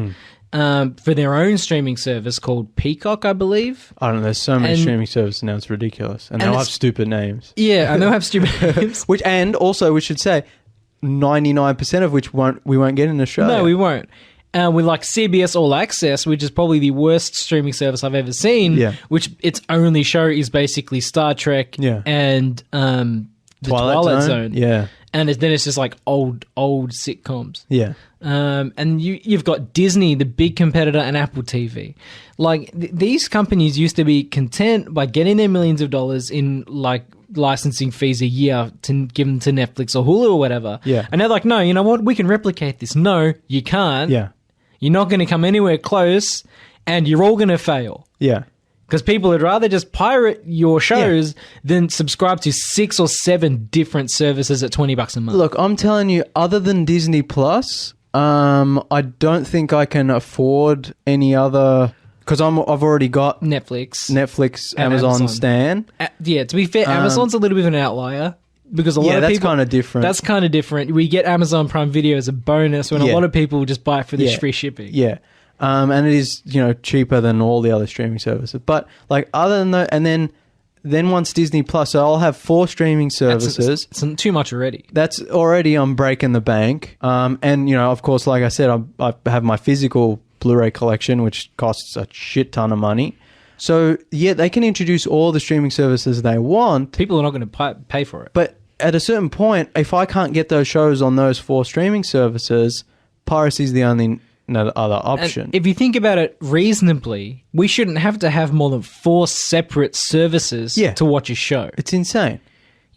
for their own streaming service called Peacock, I believe. I don't know. There's so many streaming services now. It's ridiculous. And they'll have stupid names. Yeah, and they'll have stupid names. And also, we should say, 99% of which we won't get in Australia. No, we won't. With like CBS All Access, which is probably the worst streaming service I've ever seen, which its only show is basically Star Trek and the Twilight Zone. Yeah. And then it's just like old sitcoms. Yeah. And you've got Disney, the big competitor, and Apple TV. Like, these companies used to be content by getting their millions of dollars in like licensing fees a year to give them to Netflix or Hulu or whatever. Yeah. And they're like, no, you know what? We can replicate this. No, you can't. Yeah. You're not going to come anywhere close, and you're all going to fail. Yeah. Because people would rather just pirate your shows than subscribe to 6 or 7 different services at $20 a month. Look, I'm telling you, other than Disney Plus, I don't think I can afford any other. Because I've already got Netflix, Amazon Stan. To be fair, Amazon's a little bit of an outlier. Because a lot of people... that's kind of different. That's kind of different. We get Amazon Prime Video as a bonus when a lot of people just buy it for the free shipping. Yeah. And it is, cheaper than all the other streaming services. But, like, other than that... And then once Disney Plus, so I'll have 4 streaming services. It's too much already. That's already, I'm breaking the bank. And, of course, like I said, I have my physical Blu-ray collection, which costs a shit ton of money. So, they can introduce all the streaming services they want. People are not going to pay for it. But at a certain point, if I can't get those shows on those 4 streaming services, piracy is the only other option. And if you think about it reasonably, we shouldn't have to have more than 4 separate services to watch a show. It's insane.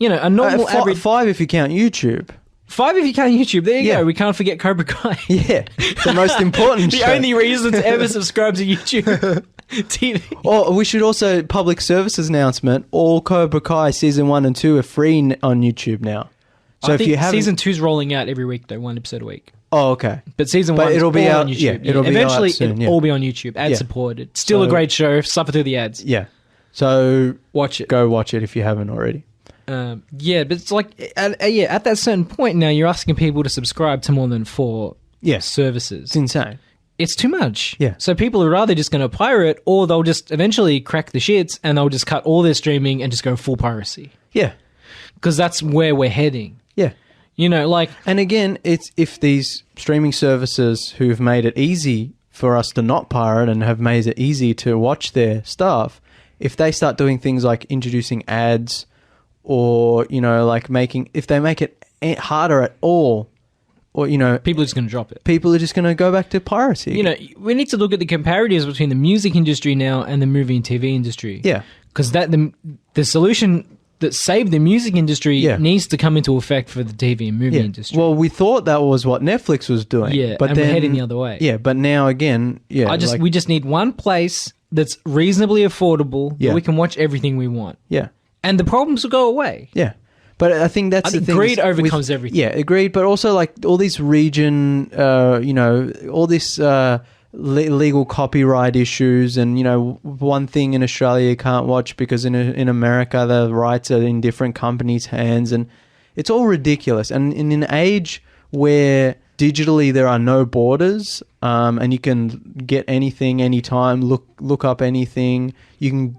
A normal average... 5 if you count YouTube. 5 if you count YouTube. There you go. We can't forget Cobra Kai. Yeah. The most important The only reason to ever subscribe to YouTube TV. Or we should also, public services announcement, all Cobra Kai season 1 and 2 are free on YouTube now. So I think season 2's rolling out every week though, 1 episode a week. Oh, okay. But season 1 it'll be all out on YouTube. Yeah, it'll be eventually out soon, it'll all be on YouTube, ad supported. Still a great show. Suffer through the ads. Yeah. So watch it. Go watch it if you haven't already. But it's like at that certain point now, you're asking people to subscribe to more than 4 services. It's insane. It's too much. Yeah. So people are rather just going to pirate, or they'll just eventually crack the shits and they'll just cut all their streaming and just go full piracy. Yeah. Because that's where we're heading. Yeah. And again, it's if these streaming services who've made it easy for us to not pirate and have made it easy to watch their stuff, if they start doing things like introducing ads or, if they make it harder at all, or, people are just going to drop it. People are just going to go back to piracy. We need to look at the comparatives between the music industry now and the movie and TV industry. Yeah. Because the solution that saved the music industry needs to come into effect for the TV and movie industry. Well, we thought that was what Netflix was doing. Yeah, but and we're heading the other way. Yeah, but now again, we just need one place that's reasonably affordable that we can watch everything we want. Yeah. And the problems will go away. Yeah. But I think that's the thing. Greed overcomes everything. Yeah, agreed. But also, like, all this region, all this legal copyright issues, and, one thing in Australia you can't watch because in America the rights are in different companies' hands, and it's all ridiculous. And in an age where digitally there are no borders, and you can get anything anytime, look up anything, you can,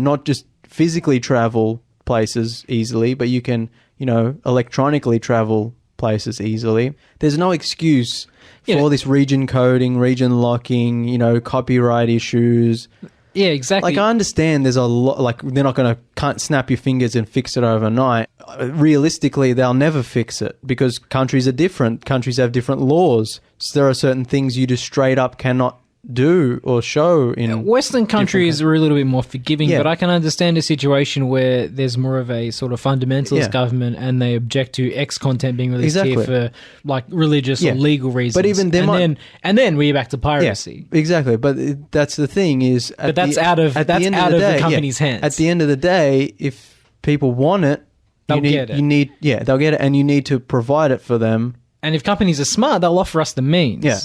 not just physically travel places easily, but you can, electronically travel places easily. There's no excuse for all this region coding, region locking, copyright issues. Yeah, exactly. Like, I understand there's a lot, like, they're not going to snap your fingers and fix it overnight. Realistically, they'll never fix it because countries are different. Countries have different laws. So there are certain things you just straight up cannot do or show in Western countries are a little bit more forgiving, Yeah. but I can understand a situation where there's more of a sort of fundamentalist government and they object to X content being released here for like religious or legal reasons. But even and then we're back to piracy. Yeah, exactly. But that's the thing is, That's out of the company's hands. At the end of the day, if people want it, they'll get it. They'll get it, and you need to provide it for them. And if companies are smart, they'll offer us the means. Yeah.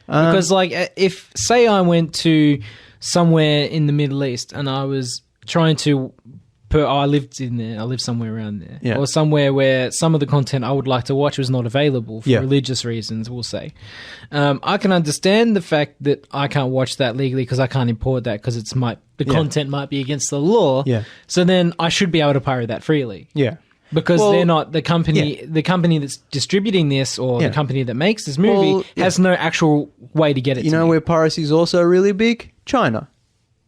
Because, like, if, say I went to somewhere in the Middle East and I was trying to I lived somewhere around there. Yeah. Or somewhere where some of the content I would like to watch was not available for Yeah. religious reasons, we'll say. I can understand the fact that I can't watch that legally because I can't import that because the content might be against the law. Yeah. So then I should be able to pirate that freely. Yeah. Because they're not the company. Yeah. The company that's distributing this, or the company that makes this movie, has no actual way to get it. You know where piracy is also really big? China,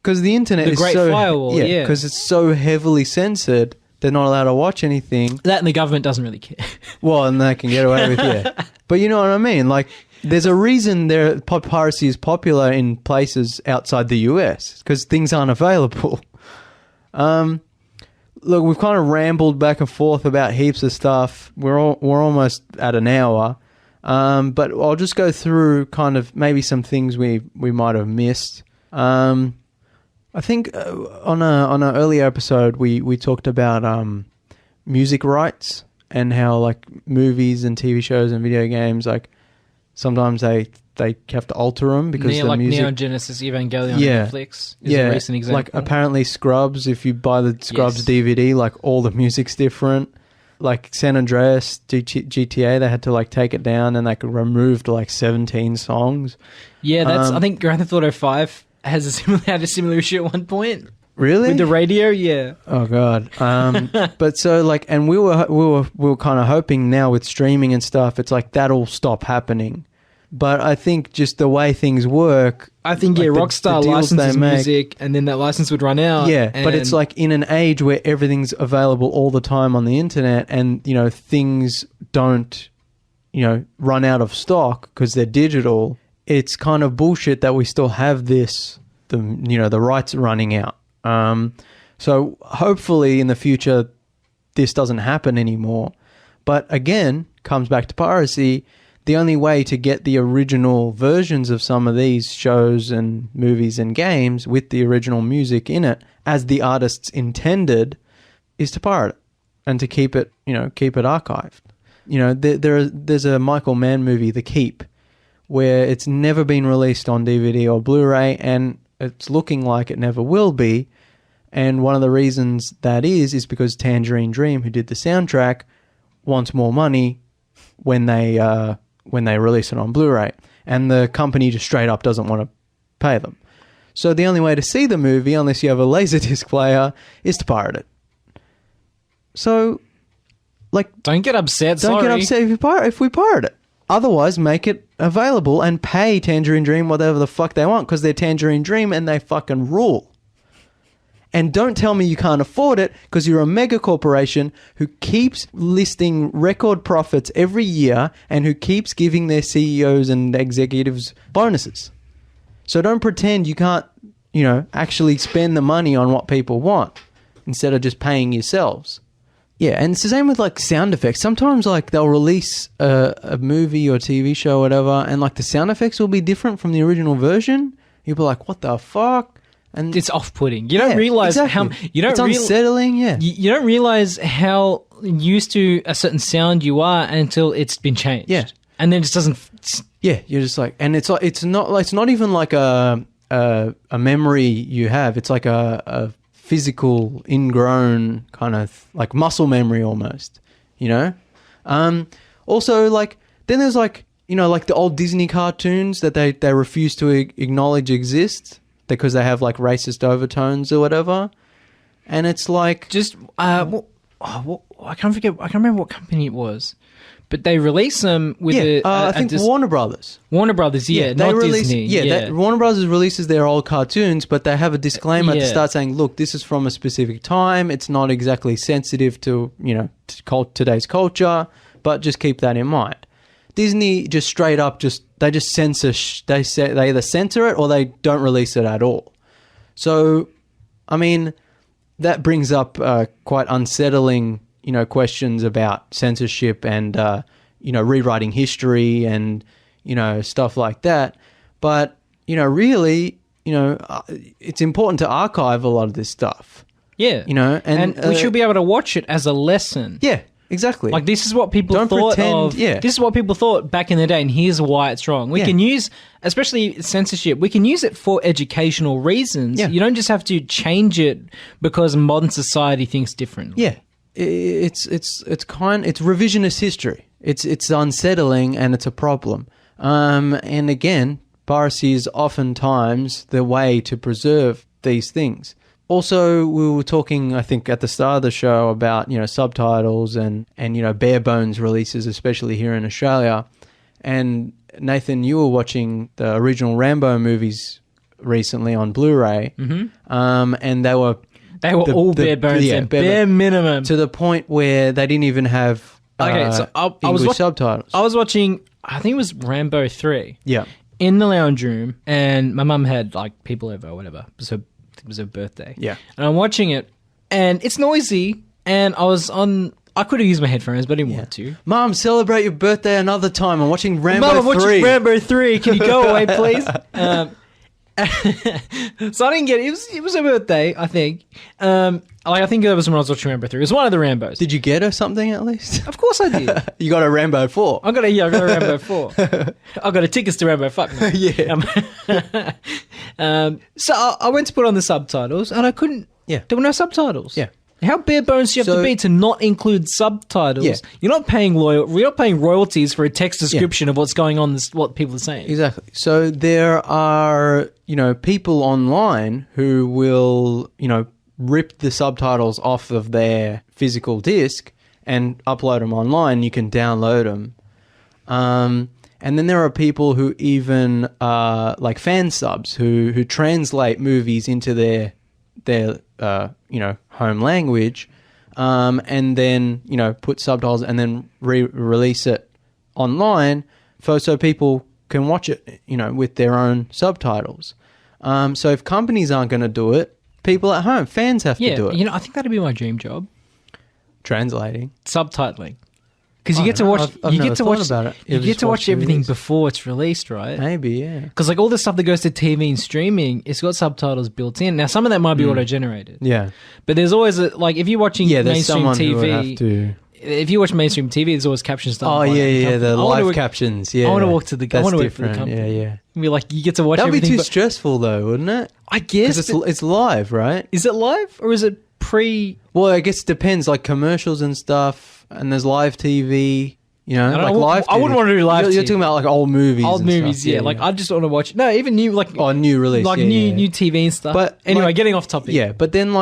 because the internet is Great so Firewall. Yeah, because it's so heavily censored. They're not allowed to watch anything. That and the government doesn't really care. Well, and they can get away with But you know what I mean? Like, there's a reason piracy is popular in places outside the US because things aren't available. Look, we've kind of rambled back and forth about heaps of stuff. We're almost at an hour, but I'll just go through kind of maybe some things we might have missed. I think on an earlier episode we talked about music rights and how like movies and TV shows and video games, like sometimes they have to alter them because the music... Neon Genesis Evangelion on Netflix is a recent example. Like apparently Scrubs, if you buy the Scrubs DVD, like all the music's different. Like San Andreas, GTA, they had to like take it down and like removed like 17 songs. Yeah, that's I think Grand Theft Auto 5 had a similar issue at one point. Really? With the radio, yeah. Oh god. But so like, and we were kind of hoping now with streaming and stuff, it's like that'll stop happening. But I think just the way things work... I think, like Rockstar licenses music and then that license would run out. Yeah, but it's like in an age where everything's available all the time on the internet and, things don't, run out of stock because they're digital, it's kind of bullshit that we still have the rights running out. So hopefully in the future this doesn't happen anymore. But again, comes back to piracy. The only way to get the original versions of some of these shows and movies and games with the original music in it, as the artists intended, is to pirate it and to keep it archived. There's a Michael Mann movie, The Keep, where it's never been released on DVD or Blu-ray, and it's looking like it never will be. And one of the reasons that is because Tangerine Dream, who did the soundtrack, wants more money when they release it on Blu-ray, and the company just straight up doesn't want to pay them. So the only way to see the movie, unless you have a Laserdisc player, is to pirate it. So, like, don't get upset. Don't get upset if we pirate it. Otherwise, make it available and pay Tangerine Dream whatever the fuck they want because they're Tangerine Dream and they fucking rule. And don't tell me you can't afford it because you're a mega corporation who keeps listing record profits every year and who keeps giving their CEOs and executives bonuses. So don't pretend you can't, actually spend the money on what people want instead of just paying yourselves. Yeah, and it's the same with like sound effects. Sometimes like they'll release a movie or TV show or whatever and like the sound effects will be different from the original version. You'll be like, what the fuck? And it's off-putting. You don't realize how it's unsettling. Yeah, you don't realize how used to a certain sound you are until it's been changed. Yeah, and then it just doesn't. Yeah, you're just like, and it's not even like a memory you have. It's like a physical, ingrown kind of like muscle memory almost. Also, like then there's like like the old Disney cartoons that they refuse to acknowledge exist. Because they have like racist overtones or whatever, and it's like just I can't remember what company it was, but they release them with I think Warner Brothers. Warner Brothers, they not release, Disney. Warner Brothers releases their old cartoons, but they have a disclaimer to Yeah. start saying, "Look, this is from a specific time. It's not exactly sensitive to today's culture, but just keep that in mind." Disney just straight up they just censor. They either censor it or they don't release it at all. So, I mean, that brings up quite unsettling, questions about censorship and rewriting history and stuff like that. But really, it's important to archive a lot of this stuff. Yeah. And we should be able to watch it as a lesson. Yeah, exactly. Like, this is what people Don't thought pretend- of. yeah. This is what people thought back in the day, and here's why it's wrong. We can use, especially censorship, we can use it for educational reasons. Yeah. You don't just have to change it because modern society thinks differently. Yeah, it's revisionist history. It's unsettling and it's a problem. And again, piracy is oftentimes the way to preserve these things. Also, we were talking, I think, at the start of the show about subtitles and bare bones releases, especially here in Australia. And Nathan, you were watching the original Rambo movies recently on Blu-ray, and they were all bare bones and bare minimum. to the point where they didn't even have English subtitles. I was watching, I think it was Rambo 3. Yeah. In the lounge room, and my mum had people over or whatever. So it was her birthday. Yeah. And I'm watching it, and it's noisy, and I could have used my headphones, but I didn't want to. Mom, celebrate your birthday another time. I'm watching Rambo 3. Mum, I'm watching Rambo 3. Can you go away, please? So I didn't get it. It was her birthday, I think. I think that was when I was watching Rambo 3. It was one of the Rambos. Did you get her something at least? Of course I did. You got a Rambo 4. I got a Rambo 4. I got a tickets to Rambo. Fuck me. Yeah. So I went to put on the subtitles, and I couldn't. Yeah. There were no subtitles. Yeah. How bare bones do you have to be to not include subtitles? Yeah. You're not paying royalties for a text description of what's going on, what people are saying. Exactly. So there are, people online who will, rip the subtitles off of their physical disc and upload them online. You can download them. And then there are people who even like fan subs who translate movies into their home language, and then put subtitles and then release it online so people can watch it with their own subtitles. So if companies aren't going to do it, people at home, fans have to do it. I think that'd be my dream job. Translating, subtitling. Because you get to watch, you get to watch everything before it's released, right? Maybe, yeah. Because all the stuff that goes to TV and streaming, it's got subtitles built in. Now, some of that might be auto-generated. Yeah. But there's always if you're watching mainstream TV, if you watch mainstream TV, there's always captions done. Oh yeah, the live captions. Yeah, I want to walk to the. I want to work for the company. Yeah. And be like, you get to watch. That'd everything. That'd be too stressful, though, wouldn't it? I guess it's live, right? Is it live or is it pre? Well, I guess it depends. Like commercials and stuff, and there's live TV. Live TV. I wouldn't want to do live TV. You're talking about old movies. Old movies, stuff. Yeah. I just want to watch. No, even new new release, new TV and stuff. But anyway, getting off topic. Yeah, but then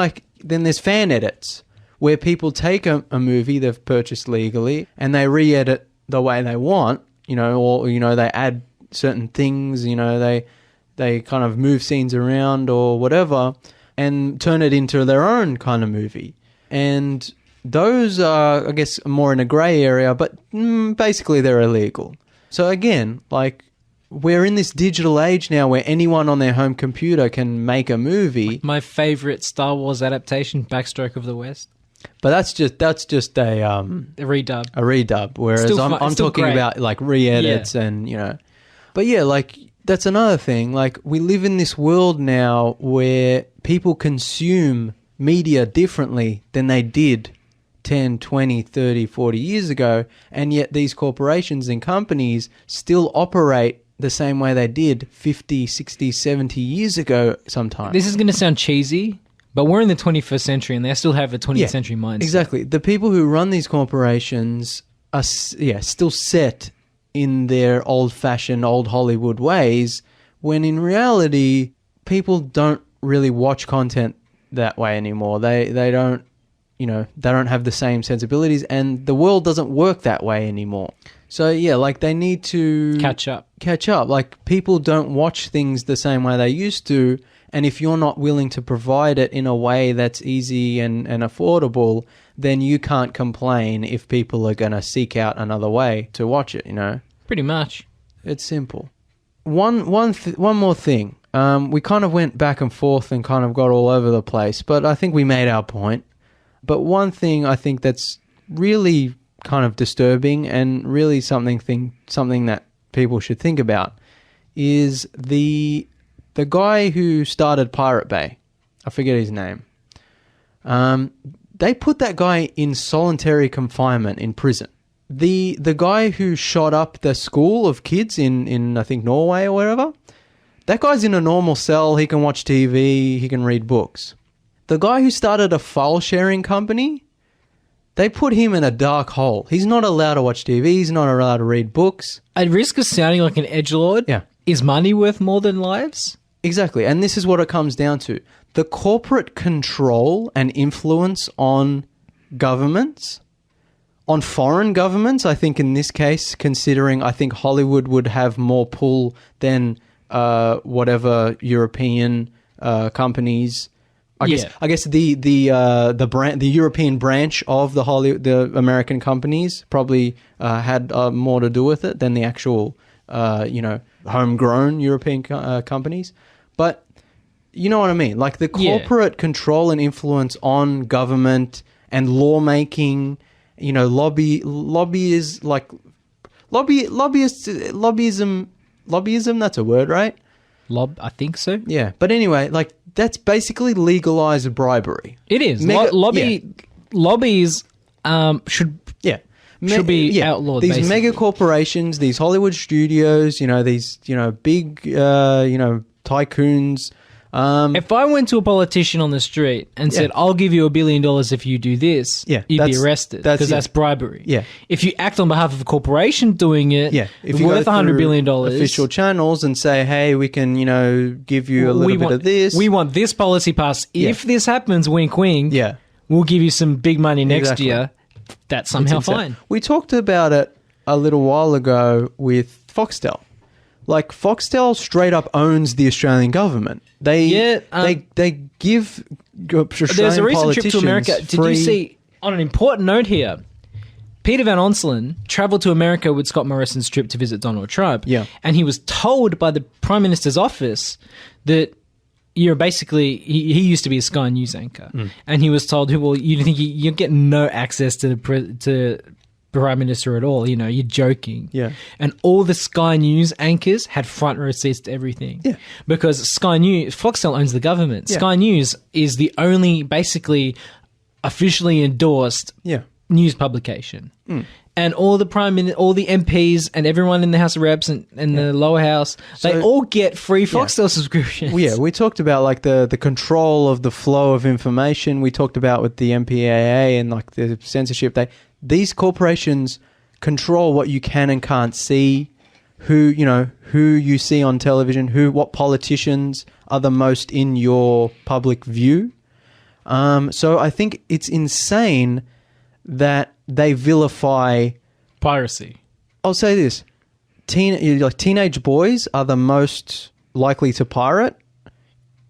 there's fan edits where people take a movie they've purchased legally and they re-edit the way they want, or they add certain things, they kind of move scenes around or whatever and turn it into their own kind of movie. And those are, I guess, more in a grey area, but basically they're illegal. So again, we're in this digital age now where anyone on their home computer can make a movie. My favourite Star Wars adaptation, Backstroke of the West. But that's just a redub. A redub. Whereas I'm talking about re-edits and But yeah, that's another thing. We live in this world now where people consume media differently than they did 10, 20, 30, 40 years ago, and yet these corporations and companies still operate the same way they did 50, 60, 70 years ago sometimes. This is going to sound cheesy, but we're in the 21st century and they still have a 20th century mindset. Exactly. The people who run these corporations are still set in their old-fashioned, old Hollywood ways, when in reality, people don't really watch content that way anymore. They don't they don't have the same sensibilities, and the world doesn't work that way anymore. So yeah, like they need to Catch up. Like people don't watch things the same way they used to, and if you're not willing to provide it in a way that's easy and affordable, then you can't complain if people are going to seek out another way to watch it, Pretty much. It's simple. One more thing. We kind of went back and forth and kind of got all over the place, but I think we made our point. But one thing I think that's really kind of disturbing and really something that people should think about is the guy who started Pirate Bay. I forget his name. They put that guy in solitary confinement in prison. The guy who shot up the school of kids in I think Norway or wherever, that guy's in a normal cell. He can watch TV. He can read books. The guy who started a file sharing company, they put him in a dark hole. He's not allowed to watch TV. He's not allowed to read books. At risk of sounding like an edgelord, yeah. Is money worth more than lives? Exactly. And this is what it comes down to. The corporate control and influence on governments, on foreign governments, I think in this case, considering I think Hollywood would have more pull than whatever European companies. I guess the European branch of the American companies probably had more to do with it than the actual homegrown European companies. But you know what I mean? Like the corporate control and influence on government and lawmaking, lobbyism, that's a word, right? I think so. Yeah. But anyway, like that's basically legalized bribery. It is. Lobbies should be outlawed. These basically. mega corporations, these Hollywood studios, these big tycoons. If I went to a politician on the street and said, "I'll give you $1 billion if you do this," you'd be arrested because that's bribery. Yeah. If you act on behalf of a corporation doing it, if you worth $100 billion, official channels and say, "Hey, we can, give you a little bit of this. We want this policy passed. If this happens, wink, wink. Yeah. We'll give you some big money next year." That's somehow fine. We talked about it a little while ago with Foxtel. Like Foxtel straight up owns the Australian government. They give Australian there's a recent trip to politicians America. Did you see, on an important note here, Peter Van Onselen travelled to America with Scott Morrison's trip to visit Donald Trump. Yeah. And he was told by the Prime Minister's office that you're basically, he used to be a Sky News anchor. And he was told, well, you get no access to the Prime Minister at all, you're joking. Yeah. And all the Sky News anchors had front row seats to everything. Yeah. Because Foxtel owns the government. Yeah. Sky News is the only basically officially endorsed news publication. And all the all the MPs and everyone in the House of Reps and the lower house, they all get free Foxtel subscriptions. Yeah, we talked about like the control of the flow of information. We talked about with the MPAA and like the censorship. These corporations control what you can and can't see, who you see on television, what politicians are the most in your public view. So I think it's insane that they vilify piracy. I'll say this. Teenage boys are the most likely to pirate.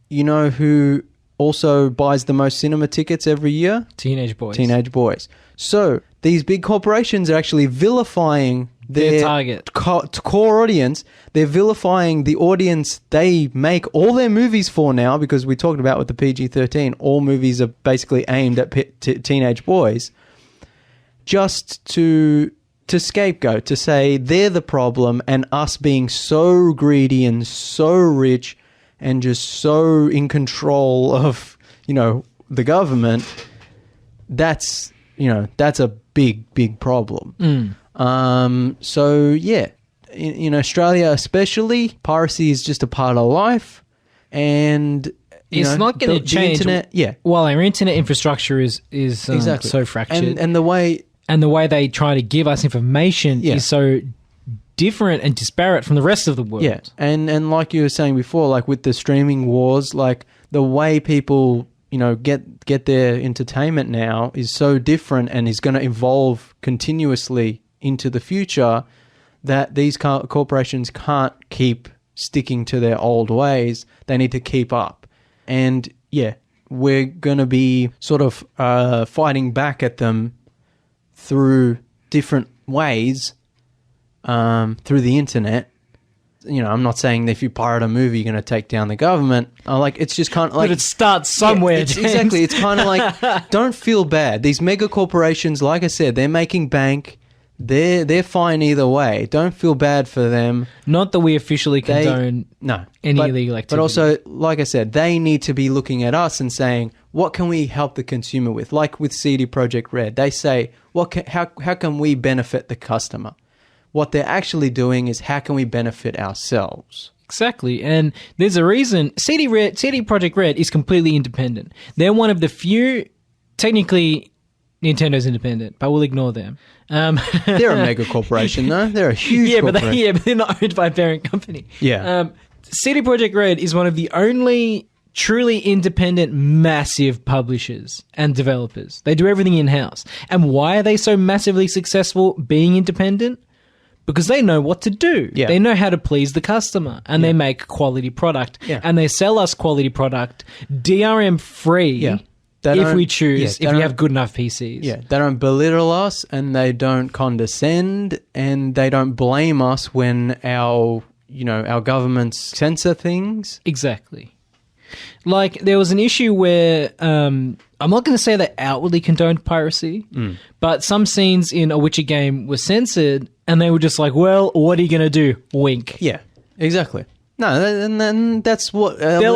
You know who also buys the most cinema tickets every year? Teenage boys. Teenage boys. So these big corporations are actually vilifying their target core audience. They're vilifying the audience they make all their movies for now, because we talked about with the PG-13, all movies are basically aimed at teenage boys, just to scapegoat, to say they're the problem, and us being so greedy and so rich and just so in control of, the government, that's a big problem. So yeah, in Australia especially, piracy is just a part of life, and it's not going to change. The internet, Well, our internet infrastructure is exactly so fractured, and the way they try to give us information is so different and disparate from the rest of the world. Yeah, and like you were saying before, like with the streaming wars, like the way people get their entertainment now is so different and is going to evolve continuously into the future that these corporations can't keep sticking to their old ways. They need to keep up. And yeah, we're going to be sort of fighting back at them through different ways, through the internet. I'm not saying that if you pirate a movie, you're going to take down the government. It's just kind of like... But it starts somewhere, yeah, James. Exactly. It's kind of like, don't feel bad. These mega corporations, like I said, they're making bank. They're fine either way. Don't feel bad for them. Not that we officially condone any illegal activity. But also, like I said, they need to be looking at us and saying, what can we help the consumer with? Like with CD Projekt Red, they say, how can we benefit the customer? What they're actually doing is, how can we benefit ourselves? Exactly. And there's a reason CD Projekt Red is completely independent. They're one of the few, technically Nintendo's independent, but we'll ignore them. They're a mega corporation, though. They're a huge corporation. But they're not owned by a parent company. Yeah. CD Projekt Red is one of the only truly independent, massive publishers and developers. They do everything in-house. And why are they so massively successful being independent? Because they know what to do. Yeah. They know how to please the customer, and they make quality product. Yeah. And they sell us quality product DRM free. Yeah. If we choose, if we have good enough PCs. Yeah, they don't belittle us, and they don't condescend, and they don't blame us when our governments censor things. Exactly. Like, there was an issue where, I'm not going to say they outwardly condoned piracy, but some scenes in a Witcher game were censored, and they were just like, well, what are you going to do? Wink. Yeah, exactly. No, and that's what They're that's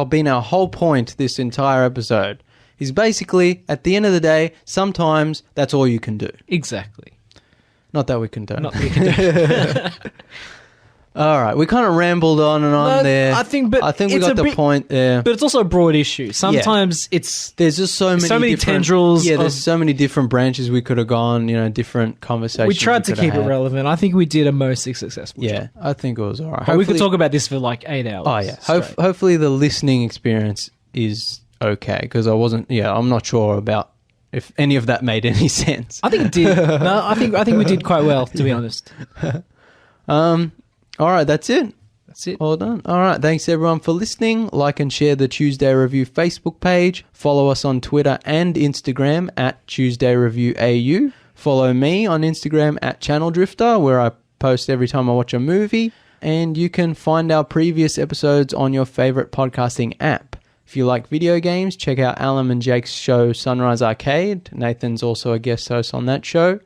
been our whole point this entire episode. Is basically, at the end of the day, sometimes that's all you can do. Exactly. Not that we condone. All right, we kind of rambled on and on there. I think we got the point there. But it's also a broad issue. Sometimes there's just so many tendrils. Yeah, there's so many different branches we could have gone. Different conversations. We tried to keep it relevant. I think we did a mostly successful job. I think it was all right. But we could talk about this for like 8 hours. Oh yeah. Hopefully the listening experience is okay, because I'm not sure about if any of that made any sense. I think it did. No, I think we did quite well, to be honest. All right, that's it. That's it. All done. All right, thanks everyone for listening. Like and share the Tuesday Review Facebook page. Follow us on Twitter and Instagram at Tuesday Review AU. Follow me on Instagram at Channel Drifter, where I post every time I watch a movie. And you can find our previous episodes on your favorite podcasting app. If you like video games, check out Alan and Jake's show Sunrise Arcade. Nathan's also a guest host on that show.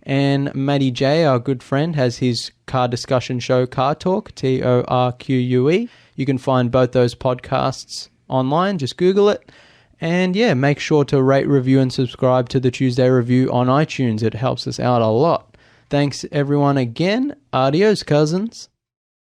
And Matty J, our good friend, has his car discussion show Car Talk, TORQUE. You can find both those podcasts online. Just Google it. And yeah, make sure to rate, review, and subscribe to the Tuesday Review on iTunes. It helps us out a lot. Thanks everyone again. Adios, cousins.